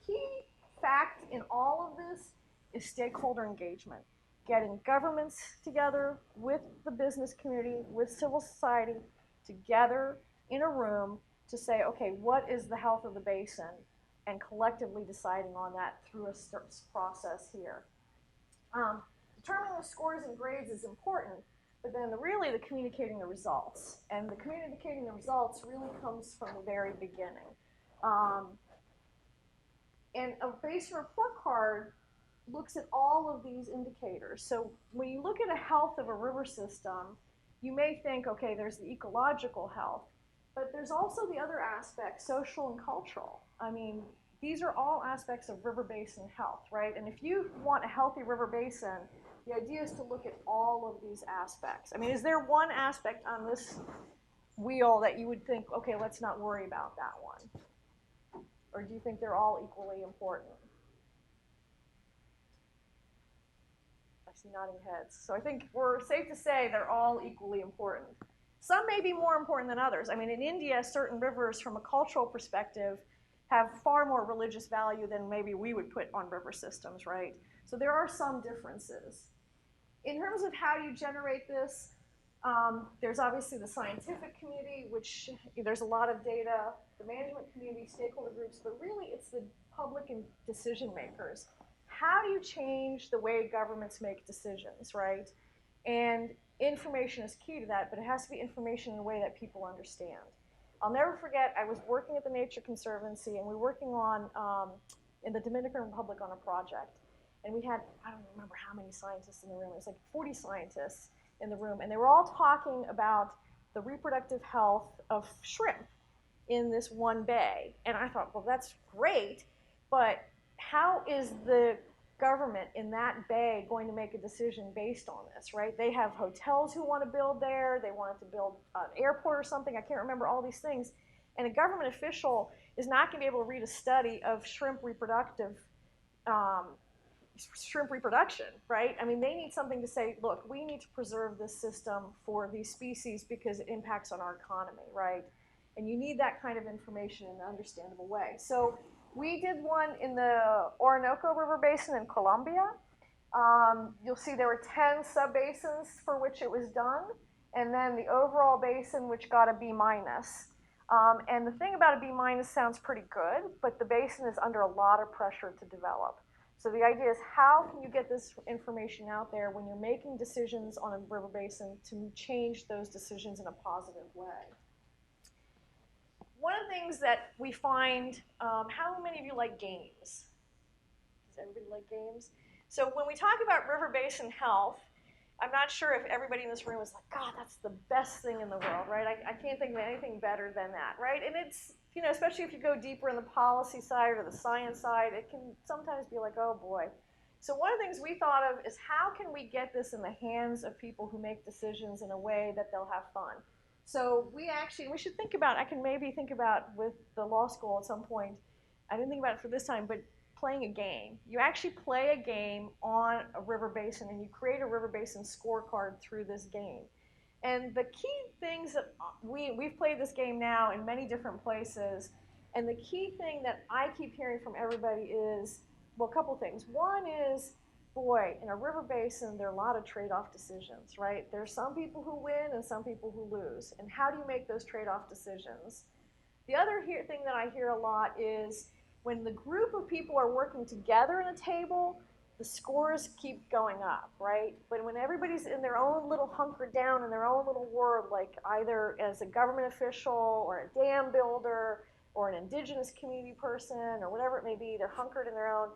key fact in all of this is stakeholder engagement. Getting governments together with the business community, with civil society, together in a room to say, okay, what is the health of the basin? And collectively deciding on that through a process here. Determining the scores and grades is important, but then really the communicating the results. And the communicating the results really comes from the very beginning. And a basin report card looks at all of these indicators. So when you look at a health of a river system, you may think, okay, there's the ecological health, but there's also the other aspect, social and cultural. I mean, These are all aspects of river basin health, right? And if you want a healthy river basin, the idea is to look at all of these aspects. I mean, is there one aspect on this wheel that you would think, okay, let's not worry about that one? Or do you think they're all equally important? I see nodding heads. So I think we're safe to say they're all equally important. Some may be more important than others. I mean, in India, certain rivers, from a cultural perspective, have far more religious value than maybe we would put on river systems, right? So there are some differences. In terms of how you generate this, there's obviously the scientific community, which there's a lot of data, the management community, stakeholder groups, but really it's the public and decision makers. How do you change the way governments make decisions, right? And information is key to that, but it has to be information in a way that people understand. I'll never forget, I was working at the Nature Conservancy, and we were working on, in the Dominican Republic on a project. And we had, I don't remember how many scientists in the room, it was like 40 scientists in the room, and they were all talking about the reproductive health of shrimp in this one bay. And I thought, well, that's great, but how is the government in that bay going to make a decision based on this, right? They have hotels who want to build there, they wanted to build an airport or something, I can't remember all these things. And a government official is not going to be able to read a study of shrimp reproduction, right? I mean, they need something to say, look, we need to preserve this system for these species because it impacts on our economy, right? And you need that kind of information in an understandable way. So we did one in the Orinoco River Basin in Colombia. You'll see there were 10 subbasins for which it was done, and then the overall basin, which got a B-. And the thing about a B- sounds pretty good, but the basin is under a lot of pressure to develop. So the idea is, how can you get this information out there when you're making decisions on a river basin to change those decisions in a positive way? One of the things that we find, how many of you like games? Does everybody like games? So when we talk about river basin health, I'm not sure if everybody in this room is like, God, that's the best thing in the world, right? I can't think of anything better than that, right? And it's, you know, especially if you go deeper in the policy side or the science side, it can sometimes be like, oh boy. So one of the things we thought of is, how can we get this in the hands of people who make decisions in a way that they'll have fun? So we should think about, I can maybe think about with the law school at some point, I didn't think about it for this time, but playing a game. You actually play a game on a river basin, and you create a river basin scorecard through this game. And the key things that we've played this game now in many different places, and the key thing that I keep hearing from everybody is, well, a couple things. One is, boy, in a river basin, there are a lot of trade-off decisions, right? There's some people who win and some people who lose. And how do you make those trade-off decisions? The other thing that I hear a lot is, when the group of people are working together in a table, the scores keep going up, right? But when everybody's in their own little hunkered down in their own little world, like either as a government official or a dam builder or an indigenous community person or whatever it may be, they're hunkered in their own,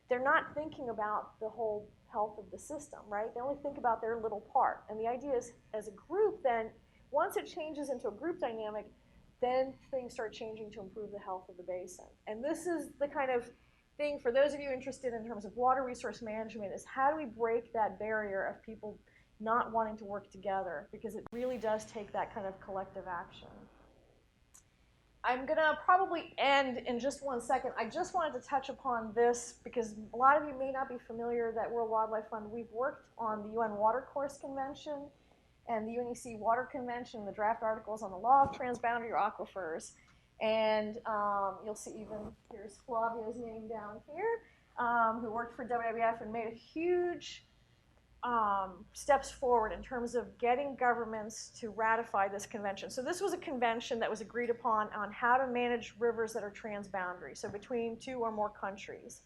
they're not thinking about the whole health of the system, right? They only think about their little part. And the idea is, as a group, then, once it changes into a group dynamic, then things start changing to improve the health of the basin. And this is the kind of thing, for those of you interested in terms of water resource management, is how do we break that barrier of people not wanting to work together, because it really does take that kind of collective action. I'm going to probably end in just one second. I just wanted to touch upon this because a lot of you may not be familiar that World Wildlife Fund, we've worked on the UN Watercourse Convention and the UNEC Water Convention, the draft articles on the law of transboundary aquifers. And you'll see even, here's Flavio's name down here, who worked for WWF and made a huge steps forward in terms of getting governments to ratify this convention. So this was a convention that was agreed upon on how to manage rivers that are transboundary, so between two or more countries.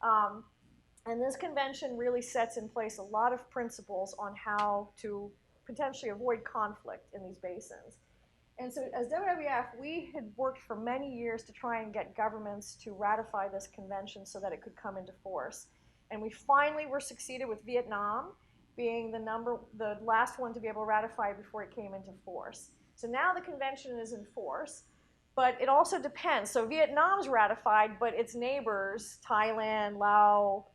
And this convention really sets in place a lot of principles on how to potentially avoid conflict in these basins. And so as WWF, we had worked for many years to try and get governments to ratify this convention so that it could come into force. And we finally were succeeded with Vietnam being the last one to be able to ratify before it came into force. So now the convention is in force, But it also depends. So Vietnam's ratified, but its neighbors, Thailand, Laos,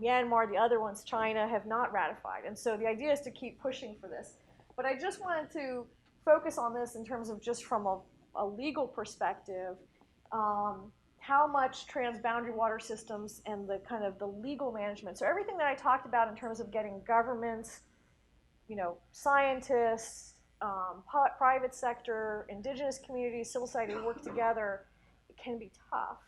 Myanmar, the other ones, China, have not ratified. And so the idea is to keep pushing for this. But I just wanted to focus on this in terms of just from a legal perspective, how much transboundary water systems and the kind of the legal management. So everything that I talked about in terms of getting governments, scientists, private sector, indigenous communities, civil society work together, it can be tough.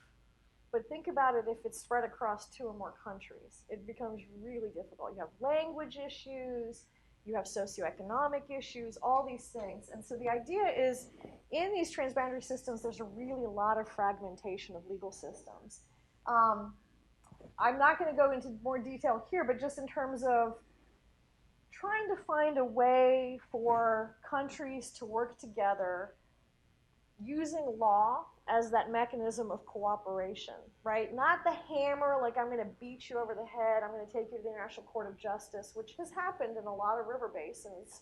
But think about it if it's spread across 2 or more countries. It becomes really difficult. You have language issues, you have socioeconomic issues, all these things. And so the idea is in these transboundary systems, there's really a lot of fragmentation of legal systems. I'm not going to go into more detail here, but just in terms of trying to find a way for countries to work together using law as that mechanism of cooperation, right? Not the hammer, like I'm going to beat you over the head, I'm going to take you to the International Court of Justice, which has happened in a lot of river basins.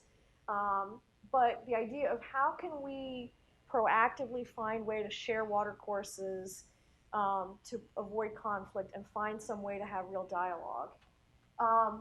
But the idea of how can we proactively find a way to share water courses to avoid conflict and find some way to have real dialogue.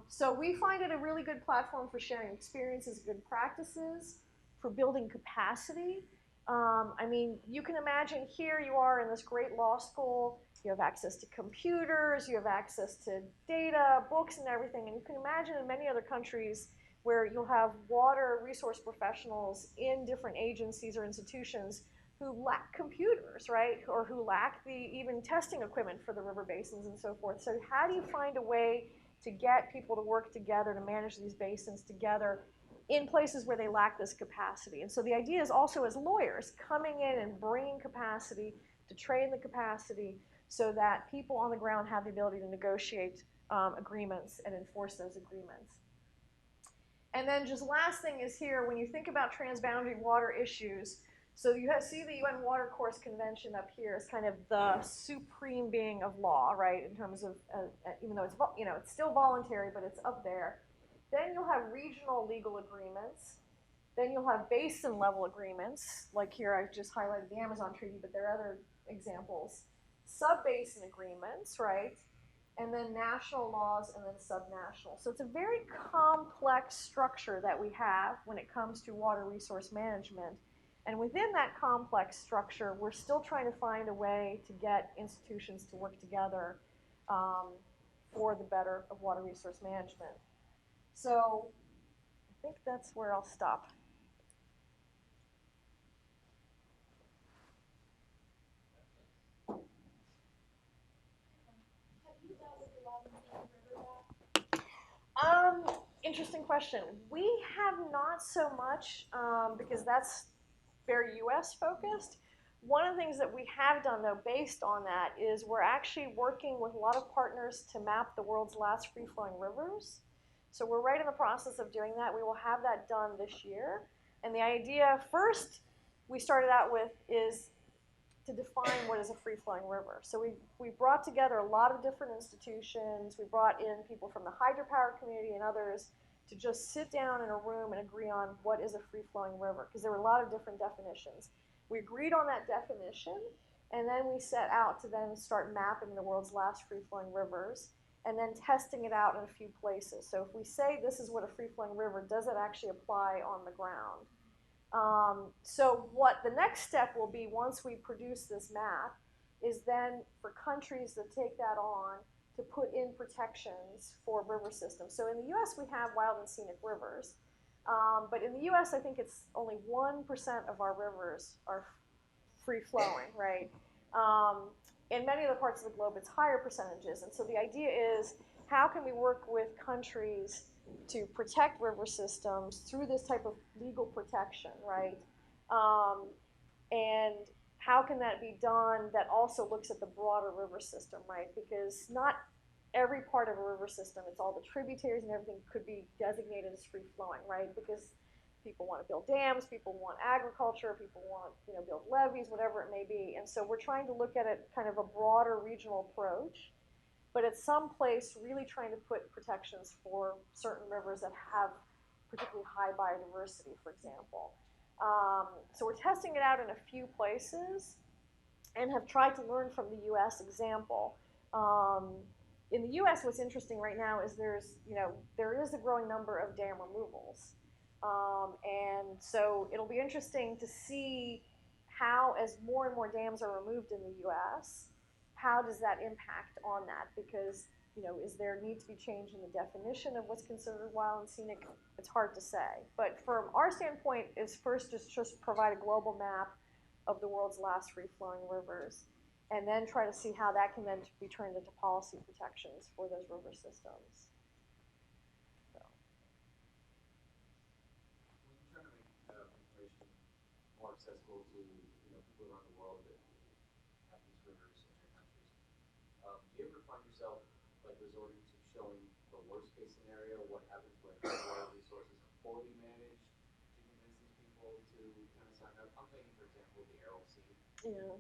So we find it a really good platform for sharing experiences, good practices, for building capacity. I mean, you can imagine here you are in this great law school, you have access to computers, you have access to data, books and everything, and you can imagine in many other countries where you'll have water resource professionals in different agencies or institutions who lack computers, right, or who lack the even testing equipment for the river basins and so forth. So how do you find a way to get people to work together to manage these basins together in places where they lack this capacity? And so the idea is also as lawyers coming in and bringing capacity to train the capacity so that people on the ground have the ability to negotiate agreements and enforce those agreements. And then just last thing is here, when you think about transboundary water issues, so you see the UN Watercourse Convention up here as kind of the supreme being of law, right? In terms of, even though it's it's still voluntary, but it's up there. Then you'll have regional legal agreements. Then you'll have basin level agreements, like here I've just highlighted the Amazon Treaty, but there are other examples. Sub-basin agreements, right? And then national laws, and then subnational. So it's a very complex structure that we have when it comes to water resource management. And within that complex structure, we're still trying to find a way to get institutions to work together for the better of water resource management. So I think that's where I'll stop. Interesting question. We have not so much because that's very US focused. One of the things that we have done though based on that is we're actually working with a lot of partners to map the world's last free-flowing rivers. So we're right in the process of doing that. We will have that done this year. And the idea first we started out with is to define what is a free-flowing river. So we brought together a lot of different institutions. We brought in people from the hydropower community and others to just sit down in a room and agree on what is a free-flowing river, because there were a lot of different definitions. We agreed on that definition, and then we set out to then start mapping the world's last free-flowing rivers and then testing it out in a few places. So if we say this is what a free-flowing river, does it actually apply on the ground? So what the next step will be once we produce this map is then for countries that take that on to put in protections for river systems. So in the US we have wild and scenic rivers, but in the US I think it's only 1% of our rivers are free flowing, right? In many other parts of the globe it's higher percentages, and so the idea is how can we work with countries to protect river systems through this type of legal protection, right? And how can that be done that also looks at the broader river system, right? Because not every part of a river system, it's all the tributaries and everything could be designated as free flowing, right? Because people want to build dams, people want agriculture, people want build levees, whatever it may be. And so we're trying to look at it kind of a broader regional approach, but at some place really trying to put protections for certain rivers that have particularly high biodiversity, for example. So we're testing it out in a few places and have tried to learn from the U.S. example. In the U.S., what's interesting right now is there is a growing number of dam removals, and so it'll be interesting to see how, as more and more dams are removed in the U.S., how does that impact on that? Because is there need to be change in the definition of what's considered wild and scenic? It's hard to say. But from our standpoint, is first just provide a global map of the world's last free-flowing rivers, and then try to see how that can then be turned into policy protections for those river systems. So. When you're trying to make information more accessible to people around the world that have these rivers in their countries, do you ever find yourself like resorting to showing the worst case scenario, what happens when water resources are poorly managed, to convince these people to kind of sign up? I'm thinking, for example, the Aral Sea. Yeah.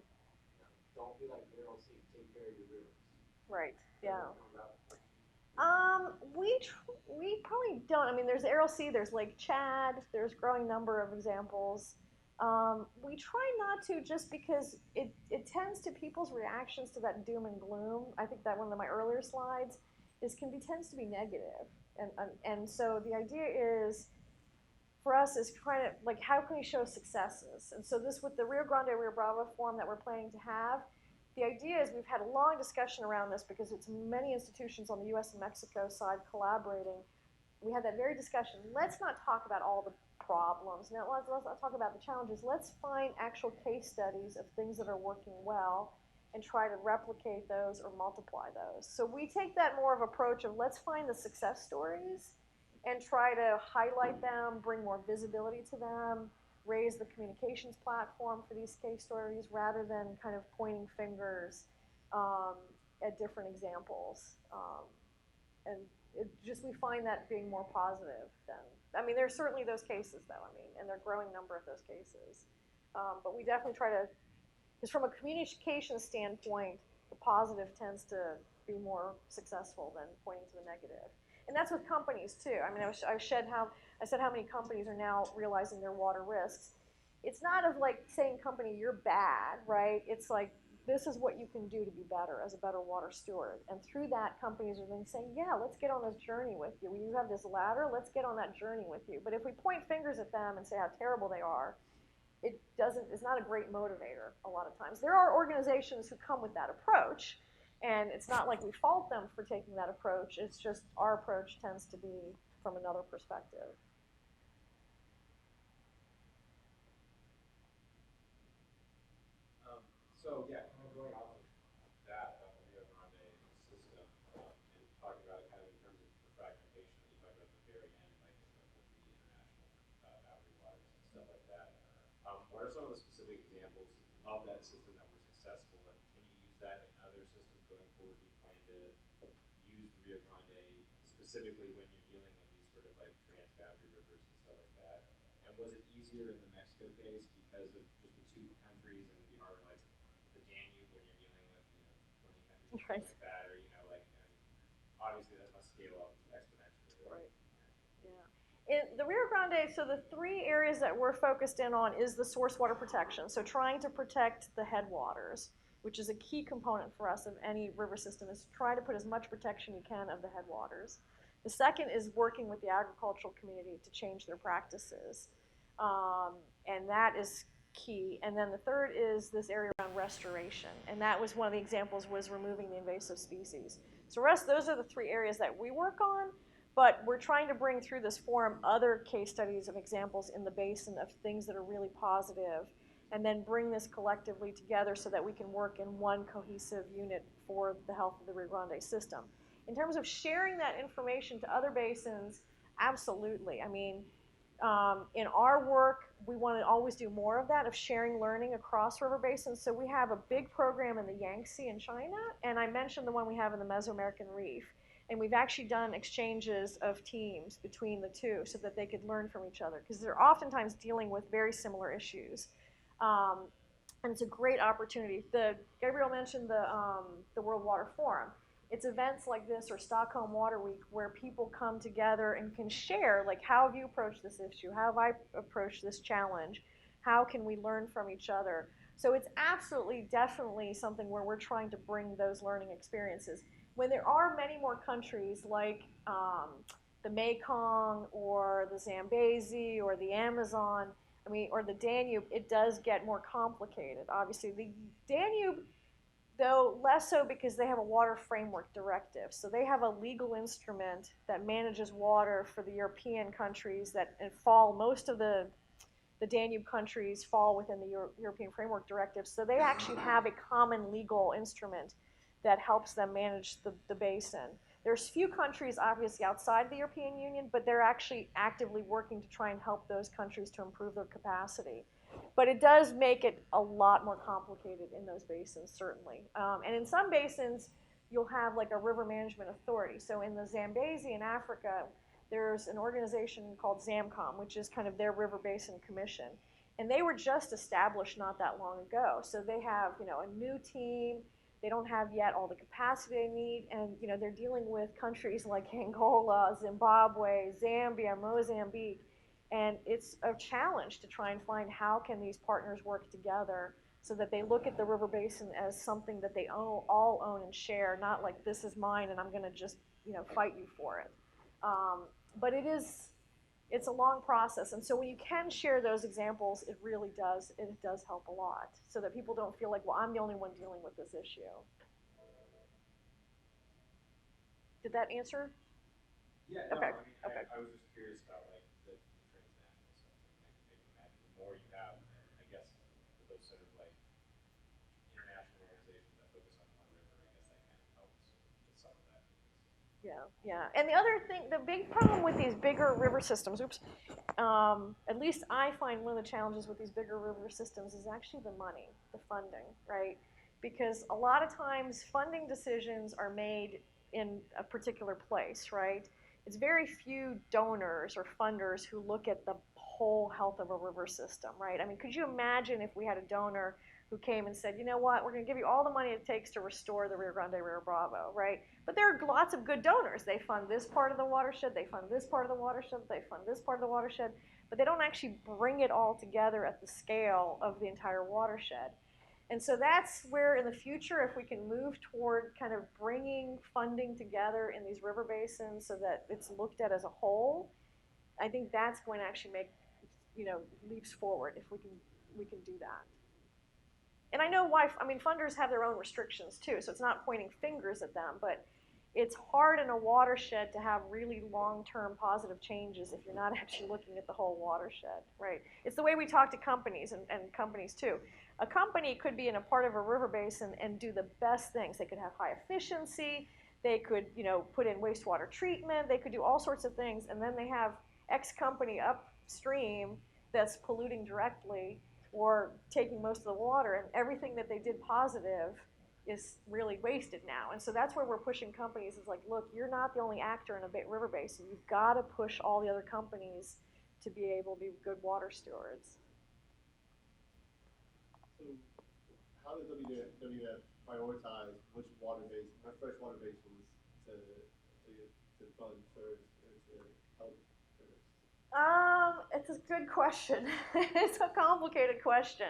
Don't be like the Aral Sea. Take care of your rivers. Right. Yeah. About We probably don't. I mean, there's Aral Sea, there's Lake Chad, there's a growing number of examples. We try not to, just because it tends to, people's reactions to that doom and gloom. I think that one of my earlier slides tends to be negative, and so the idea is, for us, is trying to, like, how can we show successes? And so this, with the Rio Grande Rio Bravo forum that we're planning to have, the idea is, we've had a long discussion around this because it's many institutions on the U.S. and Mexico side collaborating. We had that very discussion. Let's not talk about all the problems. Now, let's not talk about the challenges. Let's find actual case studies of things that are working well and try to replicate those or multiply those. So we take that more of approach of, let's find the success stories and try to highlight them, bring more visibility to them, raise the communications platform for these case stories, rather than kind of pointing fingers at different examples. And we find that being more positive than, I mean, there's certainly those cases, though, and there are a growing number of those cases. But we definitely try to, because from a communication standpoint, the positive tends to be more successful than pointing to the negative. And that's with companies too. I mean, I said how many companies are now realizing their water risks. It's not of like saying, company, you're bad, right? It's like, this is what you can do to be better as a better water steward. And through that, companies are then saying, yeah, let's get on this journey with you. You have this ladder, let's get on that journey with you. But if we point fingers at them and say how terrible they are, it's not a great motivator a lot of times. There are organizations who come with that approach, and it's not like we fault them for taking that approach. It's just our approach tends to be from another perspective. So yeah, kind of going off of that about the Rio Grande system, and talking about it kind of in terms of the fragmentation that you talked about at the very end, like with the international boundary waters and stuff like that. What are some of the specific examples of that system that were successful, and can you use that in other systems going forward? Do you plan to use the Rio Grande specifically when you're dealing with these sort of like trans-boundary rivers and stuff like that? And was it easier in the Mexico case because of just the two countries, and it'd be harder like the Danube when you're dealing with 20 countries, right, like that, or obviously that must scale up exponentially. Right. Yeah. In the Rio Grande, so the three areas that we're focused in on is the source water protection. So trying to protect the headwaters, which is a key component for us of any river system, is try to put as much protection you can of the headwaters. The second is working with the agricultural community to change their practices. And that is key. And then the third is this area around restoration. And that was one of the examples, was removing the invasive species. So those are the three areas that we work on. But we're trying to bring through this forum other case studies of examples in the basin of things that are really positive, and then bring this collectively together so that we can work in one cohesive unit for the health of the Rio Grande system. In terms of sharing that information to other basins, absolutely. I mean, in our work, we want to always do more of that, of sharing learning across river basins. So we have a big program in the Yangtze in China, and I mentioned the one we have in the Mesoamerican Reef. And we've actually done exchanges of teams between the two so that they could learn from each other, because they're oftentimes dealing with very similar issues. And it's a great opportunity. Gabriel mentioned the World Water Forum. It's events like this, or Stockholm Water Week, where people come together and can share, like, how have you approached this issue? How have I approached this challenge? How can we learn from each other? So it's absolutely, definitely something where we're trying to bring those learning experiences. When there are many more countries like the Mekong or the Zambezi or the Amazon, I mean, or the Danube, it does get more complicated. Obviously, the Danube, though less so because they have a water framework directive. So they have a legal instrument that manages water for the European countries that fall, most of the Danube countries fall within the European Framework Directive. So they actually have a common legal instrument that helps them manage the basin. There's few countries obviously outside the European Union, but they're actually actively working to try and help those countries to improve their capacity. But it does make it a lot more complicated in those basins, certainly. And in some basins, you'll have like a river management authority. So in the Zambezi in Africa, there's an organization called ZAMCOM, which is kind of their river basin commission. And they were just established not that long ago. So they have, a new team. They don't have yet all the capacity they need. And, they're dealing with countries like Angola, Zimbabwe, Zambia, Mozambique. And it's a challenge to try and find how can these partners work together so that they look at the river basin as something that they all own and share, not like this is mine and I'm going to just, fight you for it. But it's a long process, and so when you can share those examples, it does help a lot, so that people don't feel like, well, I'm the only one dealing with this issue. Did that answer? Yeah, no, Okay. I mean, Okay. I was just curious about like the transnational stuff. And I can imagine the more you have, and I guess with those sort of like international organizations that focus on one river, I guess that kind of helps with some of that. Yeah, yeah. And the other thing, the big problem with these bigger river systems, at least I find one of the challenges with these bigger river systems is actually the money, the funding, right? Because a lot of times funding decisions are made in a particular place, right? It's very few donors or funders who look at the whole health of a river system, right? I mean, could you imagine if we had a donor who came and said, you know what, we're going to give you all the money it takes to restore the Rio Grande, Rio Bravo, right? But there are lots of good donors. They fund this part of the watershed, they fund this part of the watershed, they fund this part of the watershed, but they don't actually bring it all together at the scale of the entire watershed. And so that's where in the future, if we can move toward kind of bringing funding together in these river basins so that it's looked at as a whole, I think that's going to actually make, leaps forward if we can do that. And I know why, I mean, funders have their own restrictions too, so it's not pointing fingers at them, but it's hard in a watershed to have really long-term positive changes if you're not actually looking at the whole watershed, right? It's the way we talk to companies and companies too. A company could be in a part of a river basin and do the best things. They could have high efficiency, they could, put in wastewater treatment, they could do all sorts of things, and then they have X company upstream that's polluting directly or taking most of the water, and everything that they did positive is really wasted now. And so that's where we're pushing companies is like, look, you're not the only actor in a river basin. You've got to push all the other companies to be able to be good water stewards. So how does WWF prioritize which freshwater basins to fund or to help rivers? It's a good question. It's a complicated question.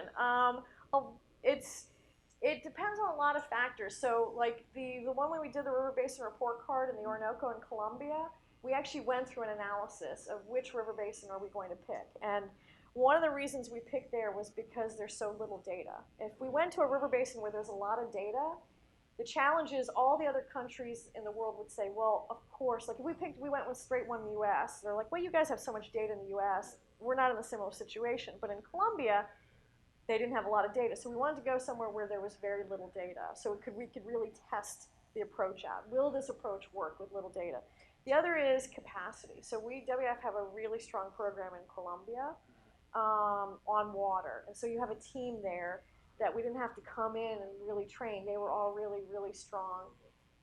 It depends on a lot of factors. So, like the one when we did the River Basin Report Card in the Orinoco in Colombia, we actually went through an analysis of which river basin are we going to pick. And one of the reasons we picked there was because there's so little data. If we went to a river basin where there's a lot of data, the challenge is all the other countries in the world would say, well, of course, like if we went with straight one in the US, they're like, well, you guys have so much data in the US, we're not in a similar situation. But in Colombia, they didn't have a lot of data. So we wanted to go somewhere where there was very little data. So we could really test the approach out. Will this approach work with little data? The other is capacity. So WWF have a really strong program in Colombia on water. And so you have a team there that we didn't have to come in and really train. They were all really, really strong.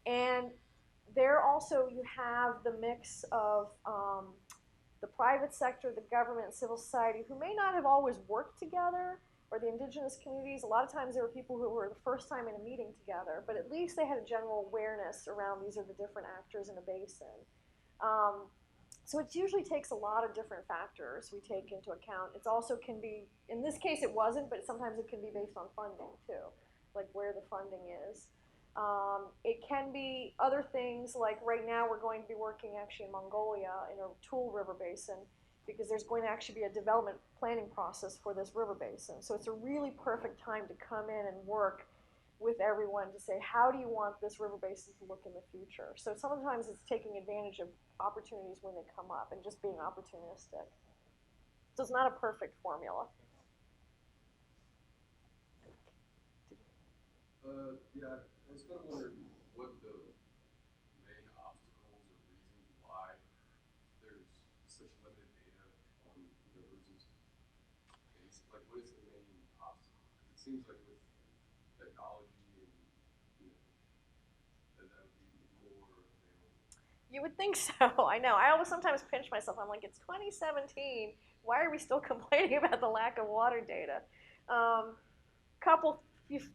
And there also you have the mix of the private sector, the government, and civil society who may not have always worked together, or the indigenous communities. A lot of times there were people who were the first time in a meeting together, but at least they had a general awareness around these are the different actors in a basin. So it usually takes a lot of different factors we take into account. It also can be, in this case it wasn't, but sometimes it can be based on funding too, like where the funding is. It can be other things, like right now we're going to be working actually in Mongolia in a Tool River Basin, because there's going to actually be a development planning process for this river basin. So it's a really perfect time to come in and work with everyone to say, how do you want this river basin to look in the future? So sometimes it's taking advantage of opportunities when they come up and just being opportunistic. So it's not a perfect formula. Yeah, I was kind of wondering what the main obstacles or reasons why there's such limited data on rivers and space. Like, what is the main obstacle? Because it seems like with technology and that would be more available. You would think so. I know. I always sometimes pinch myself. I'm like, it's 2017. Why are we still complaining about the lack of water data? Um, couple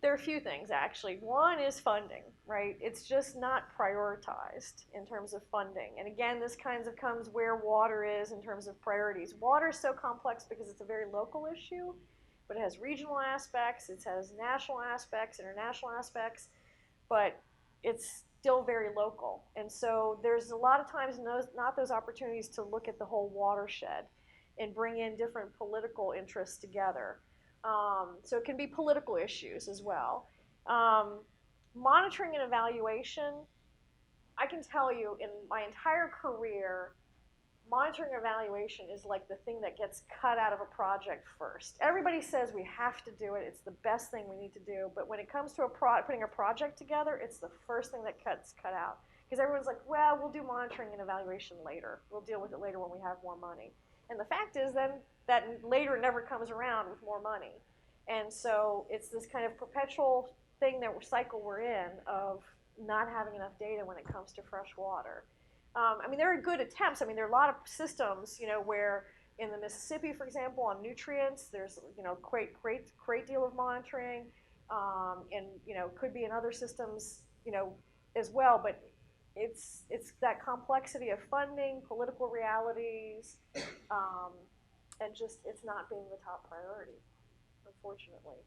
There are a few things actually. One is funding, right? It's just not prioritized in terms of funding. And again, this kind of comes where water is in terms of priorities. Water is so complex because it's a very local issue, but it has regional aspects, it has national aspects, international aspects, but it's still very local. And so there's a lot of times not those opportunities to look at the whole watershed and bring in different political interests together. So it can be political issues as well. Monitoring and evaluation, I can tell you in my entire career, monitoring and evaluation is like the thing that gets cut out of a project first. Everybody says we have to do it. It's the best thing we need to do. But when it comes to putting a project together, it's the first thing that gets cut out. Because everyone's like, well, we'll do monitoring and evaluation later. We'll deal with it later when we have more money. And the fact is then that later never comes around with more money. And so it's this kind of perpetual thing that cycle we're in of not having enough data when it comes to fresh water. I mean, there are good attempts. I mean, there are a lot of systems, where in the Mississippi, for example, on nutrients, there's, great deal of monitoring, and, could be in other systems, as well. But it's that complexity of funding, political realities, and just it's not being the top priority, unfortunately.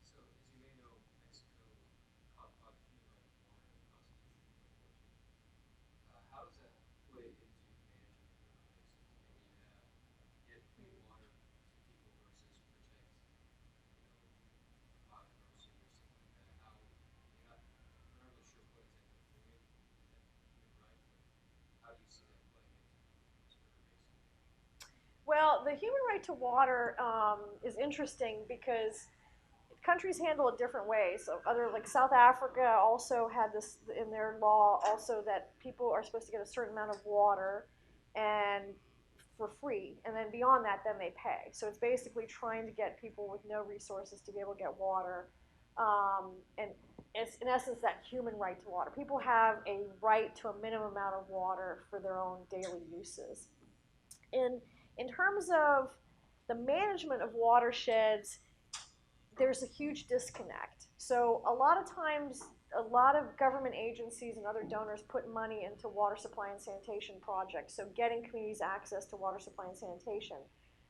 So, as you may know, Mexico codified the human right to water in the Constitution in 2014. How does that play into managing the river basins? Maybe you have get clean water to people versus protect, biodiversity or something like that. I'm not really sure what exactly you're doing with that human right, but how do you see that playing into this river basin management? Well, the human right to water is interesting because countries handle it different ways. So other like South Africa also had this in their law also that people are supposed to get a certain amount of water and for free, and then beyond that, then they pay. So it's basically trying to get people with no resources to be able to get water, and it's in essence that human right to water. People have a right to a minimum amount of water for their own daily uses. In terms of the management of watersheds, there's a huge disconnect. So a lot of times, a lot of government agencies and other donors put money into water supply and sanitation projects, so getting communities access to water supply and sanitation.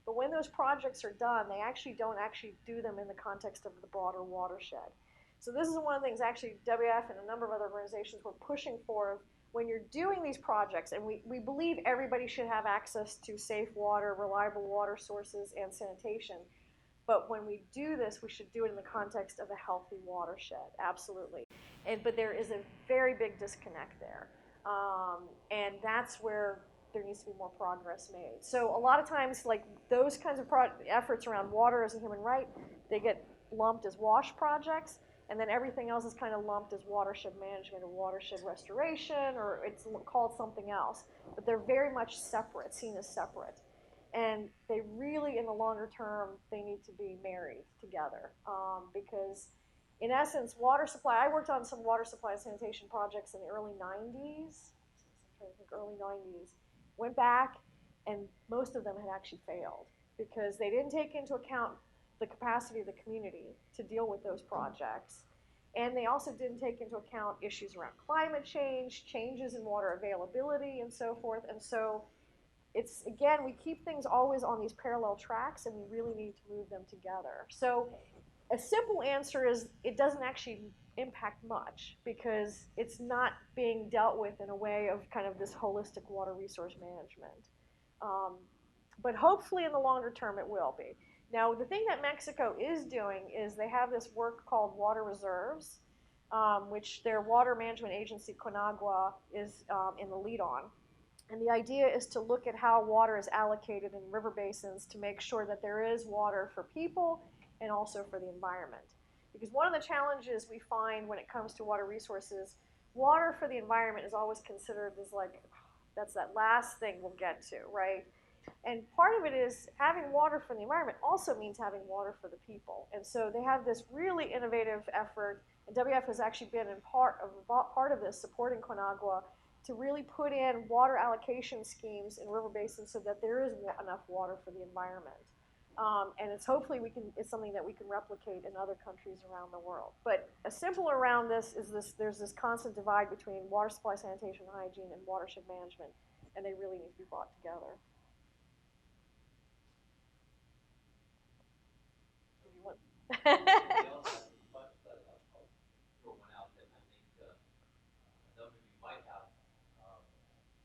But when those projects are done, they actually don't actually do them in the context of the broader watershed. So this is one of the things actually WF and a number of other organizations were pushing for. When you're doing these projects, and we believe everybody should have access to safe water, reliable water sources, and sanitation, but when we do this, we should do it in the context of a healthy watershed, absolutely. But there is a very big disconnect there. And that's where there needs to be more progress made. So a lot of times, like those kinds of efforts around water as a human right, they get lumped as WASH projects, and then everything else is kind of lumped as watershed management or watershed restoration, or it's called something else. But they're very much separate, seen as separate. And they really, in the longer term, they need to be married together, because in essence, water supply, I worked on some water supply and sanitation projects in the early 90s, I'm trying to think, early 90s, went back, and most of them had actually failed because they didn't take into account the capacity of the community to deal with those projects. And they also didn't take into account issues around climate change, changes in water availability, and so forth. And so it's, again, we keep things always on these parallel tracks, and we really need to move them together. So a simple answer is it doesn't actually impact much because it's not being dealt with in a way of kind of this holistic water resource management. Um, but hopefully in the longer term it will be. Now, the thing that Mexico is doing is they have this work called water reserves, which their water management agency, Conagua, is in the lead on. And the idea is to look at how water is allocated in river basins to make sure that there is water for people and also for the environment. Because one of the challenges we find when it comes to water resources, water for the environment is always considered as like, that's that last thing we'll get to, right? And part of it is having water for the environment also means having water for the people. And so they have this really innovative effort, and WF has actually been in part of this, supporting Conagua, to really put in water allocation schemes in river basins so that there is enough water for the environment. And it's hopefully it's something that we can replicate in other countries around the world. But a simple around this is there's this constant divide between water supply, sanitation, hygiene, and watershed management, and they really need to be brought together. Somebody else has some questions, I'll throw one out that I think a number of you might have. Um,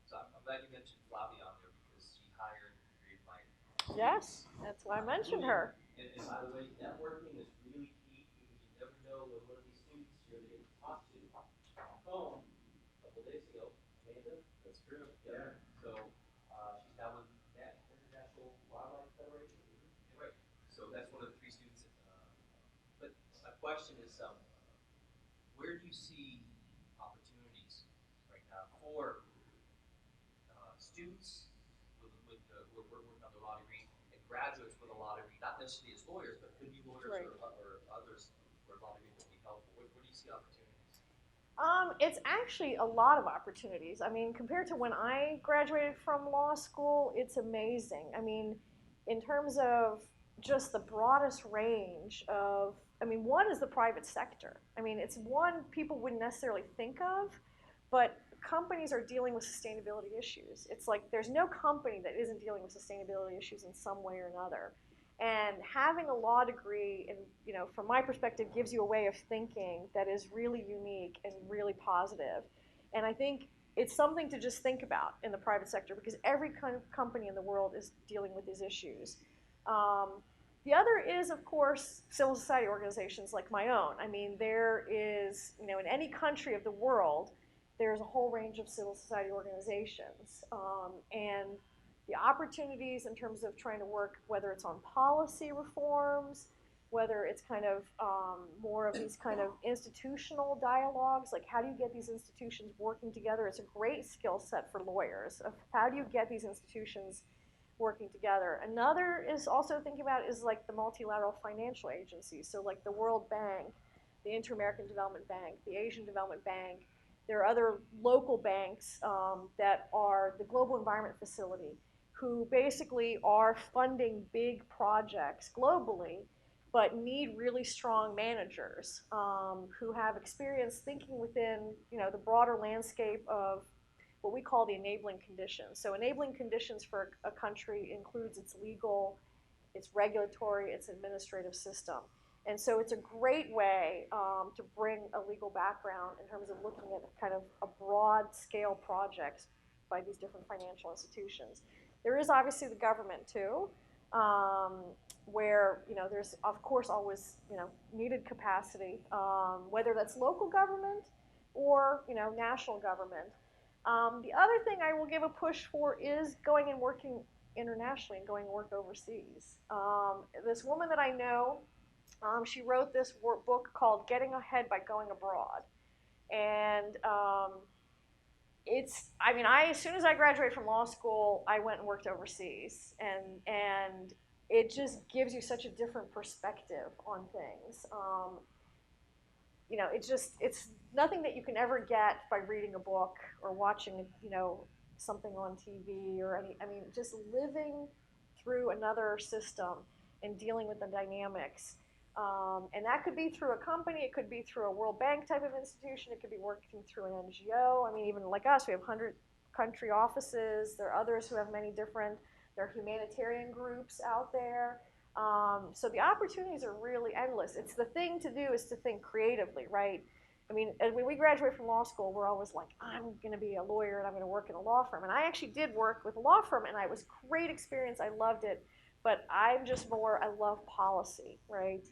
so I'm glad you mentioned Flavia on there because she hired three of my Yes, that's why I mentioned her. And by the way, networking is really key because you never know when one of these students you're going to talk to on the phone a couple days ago, Amanda. That's true. Yeah. So she's now with International Wildlife Federation. Mm-hmm. Right. So that's one of the three students. But my question is, where do you see opportunities right now for students who are working on their law degree and graduates with a law degree, not necessarily as lawyers, but could be lawyers Right. or others where law degree would be helpful. Where do you see opportunities? It's actually a lot of opportunities. I mean, compared to when I graduated from law school, it's amazing. I mean, in terms of just the broadest range of, I mean, one is the private sector. I mean, it's one people wouldn't necessarily think of, but companies are dealing with sustainability issues. It's like there's no company that isn't dealing with sustainability issues in some way or another. And having a law degree, and from my perspective, gives you a way of thinking that is really unique and really positive. And I think it's something to just think about in the private sector because every kind of company in the world is dealing with these issues. The other is, of course, civil society organizations like my own. I mean, there is, in any country of the world, there's a whole range of civil society organizations. And the opportunities in terms of trying to work, whether it's on policy reforms, whether it's kind of more of these kind of institutional dialogues, like how do you get these institutions working together? It's a great skill set for lawyers of how do you get these institutions working together. Another is also thinking about is like the multilateral financial agencies. So like the World Bank, the Inter-American Development Bank, the Asian Development Bank. There are other local banks that are the Global Environment Facility, who basically are funding big projects globally, but need really strong managers who have experience thinking within the broader landscape of what we call the enabling conditions. So enabling conditions for a country includes its legal, its regulatory, its administrative system. And so it's a great way to bring a legal background in terms of looking at kind of a broad scale projects by these different financial institutions. There is obviously the government too, where there's of course always needed capacity, whether that's local government or national government. The other thing I will give a push for is going and working internationally and going and work overseas. This woman that I know, she wrote this book called Getting Ahead by Going Abroad. And as soon as I graduated from law school, I went and worked overseas. And it just gives you such a different perspective on things. It's nothing that you can ever get by reading a book or watching, something on TV or just living through another system and dealing with the dynamics And that could be through a company, it could be through a World Bank type of institution, it could be working through an NGO. I mean, even like us, we have 100 country offices. There are others who have many different, there are humanitarian groups out there. So the opportunities are really endless. It's the thing to do is to think creatively, right? I mean, when we graduate from law school, we're always like, I'm going to be a lawyer and I'm going to work in a law firm. And I actually did work with a law firm, and it was a great experience. I loved it. But I'm just more, I love policy, right?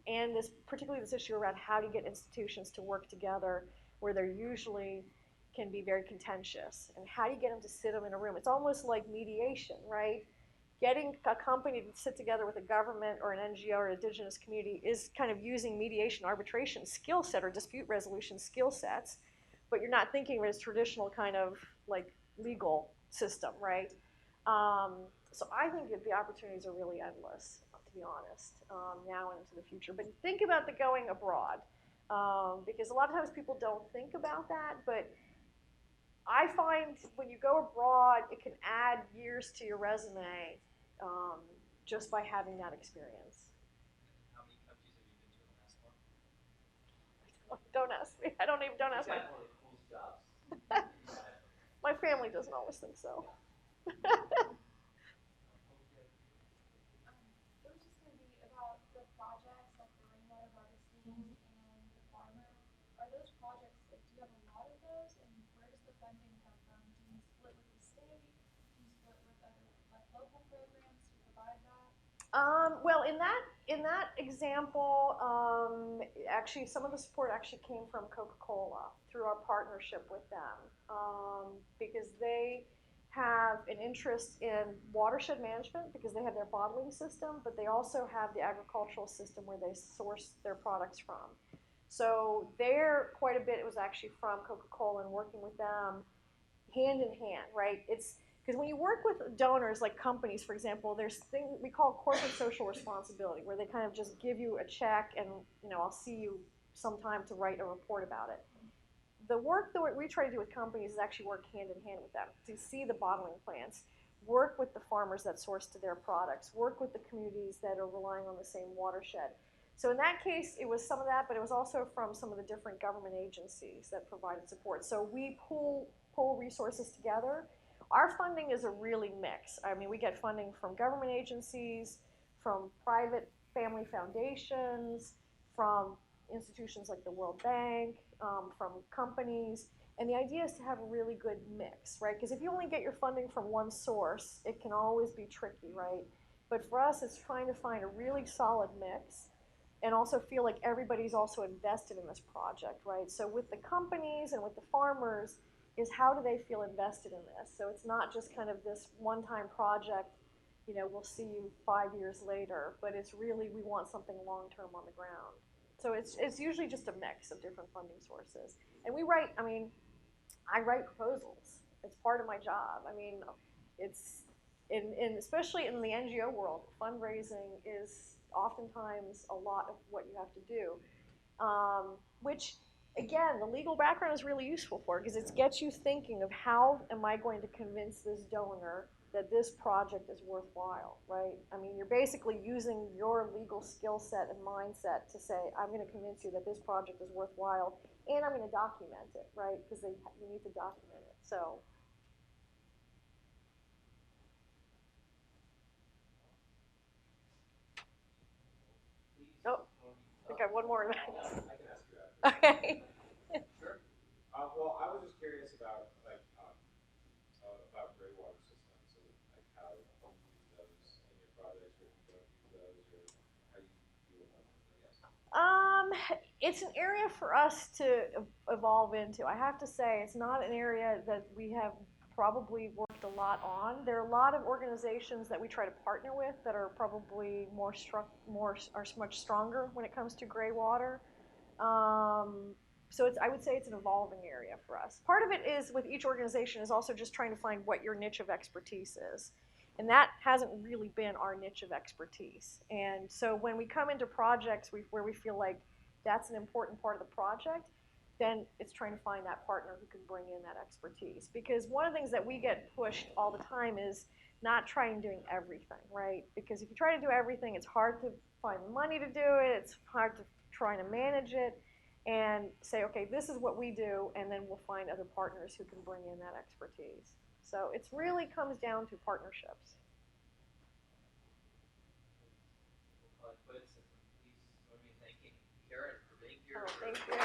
And particularly this issue around how to get institutions to work together where they're usually can be very contentious. And how do you get them to sit them in a room? It's almost like mediation, right? Getting a company to sit together with a government or an NGO or an indigenous community is kind of using mediation, arbitration skill set or dispute resolution skill sets, but you're not thinking of it as traditional kind of like legal system, right? So I think that the opportunities are really endless, to be honest, now and into the future. But think about the going abroad, because a lot of times people don't think about that, but I find when you go abroad, it can add years to your resume just by having that experience. How many countries have you been to in the last month? Don't ask me. Don't ask me. One of the coolest jobs. My family doesn't always think so. It was just going to be about the projects, like the rainwater harvesting and the farmers. Are those projects, like, do you have a lot of those, and where does the funding come from? Do you split with the state? Do you split with other, like, local programs to provide that? Well, in that example, actually, some of the support actually came from Coca-Cola through our partnership with them, because they have an interest in watershed management because they have their bottling system, but they also have the agricultural system where they source their products from. So there, quite a bit, it was actually from Coca-Cola and working with them hand in hand, right? It's because when you work with donors, like companies, for example, there's things we call corporate social responsibility, where they kind of just give you a check and, I'll see you sometime to write a report about it. The work that we try to do with companies is actually work hand in hand with them, to see the bottling plants, work with the farmers that source to their products, work with the communities that are relying on the same watershed. So in that case, it was some of that, but it was also from some of the different government agencies that provided support. So we pull resources together. Our funding is a really mix. I mean, we get funding from government agencies, from private family foundations, from institutions like the World Bank, from companies. And the idea is to have a really good mix, right? Because if you only get your funding from one source, it can always be tricky, right? But for us, it's trying to find a really solid mix and also feel like everybody's also invested in this project, right? So with the companies and with the farmers, is how do they feel invested in this? So it's not just kind of this one-time project, we'll see you 5 years later, but it's really, we want something long-term on the ground. So it's usually just a mix of different funding sources. And I write proposals. It's part of my job. I mean, it's, especially in the NGO world, fundraising is oftentimes a lot of what you have to do, which, again, the legal background is really useful for because it gets you thinking of how am I going to convince this donor that this project is worthwhile, right? I mean, you're basically using your legal skill set and mindset to say, I'm going to convince you that this project is worthwhile, and I'm going to document it, right? Because you need to document it. So. Oh, I think I have one more. I can ask you that. Okay. Sure. Well, I was just curious about about gray water systems and like how you use those in your projects, or if you don't use those, or how you deal with them, I guess. It's an area for us to evolve into. I have to say, it's not an area that we have probably worked a lot on. There are a lot of organizations that we try to partner with that are probably are much stronger when it comes to gray water. So I would say it's an evolving area for us. Part of it is with each organization is also just trying to find what your niche of expertise is. And that hasn't really been our niche of expertise. And so when we come into projects where we feel like that's an important part of the project, then it's trying to find that partner who can bring in that expertise. Because one of the things that we get pushed all the time is not trying doing everything, right? Because if you try to do everything, it's hard to find the money to do it. It's hard to try to manage it and say, okay, this is what we do, and then we'll find other partners who can bring in that expertise. So it really comes down to partnerships. But please join me in thanking Karin for being here. Oh, thank you.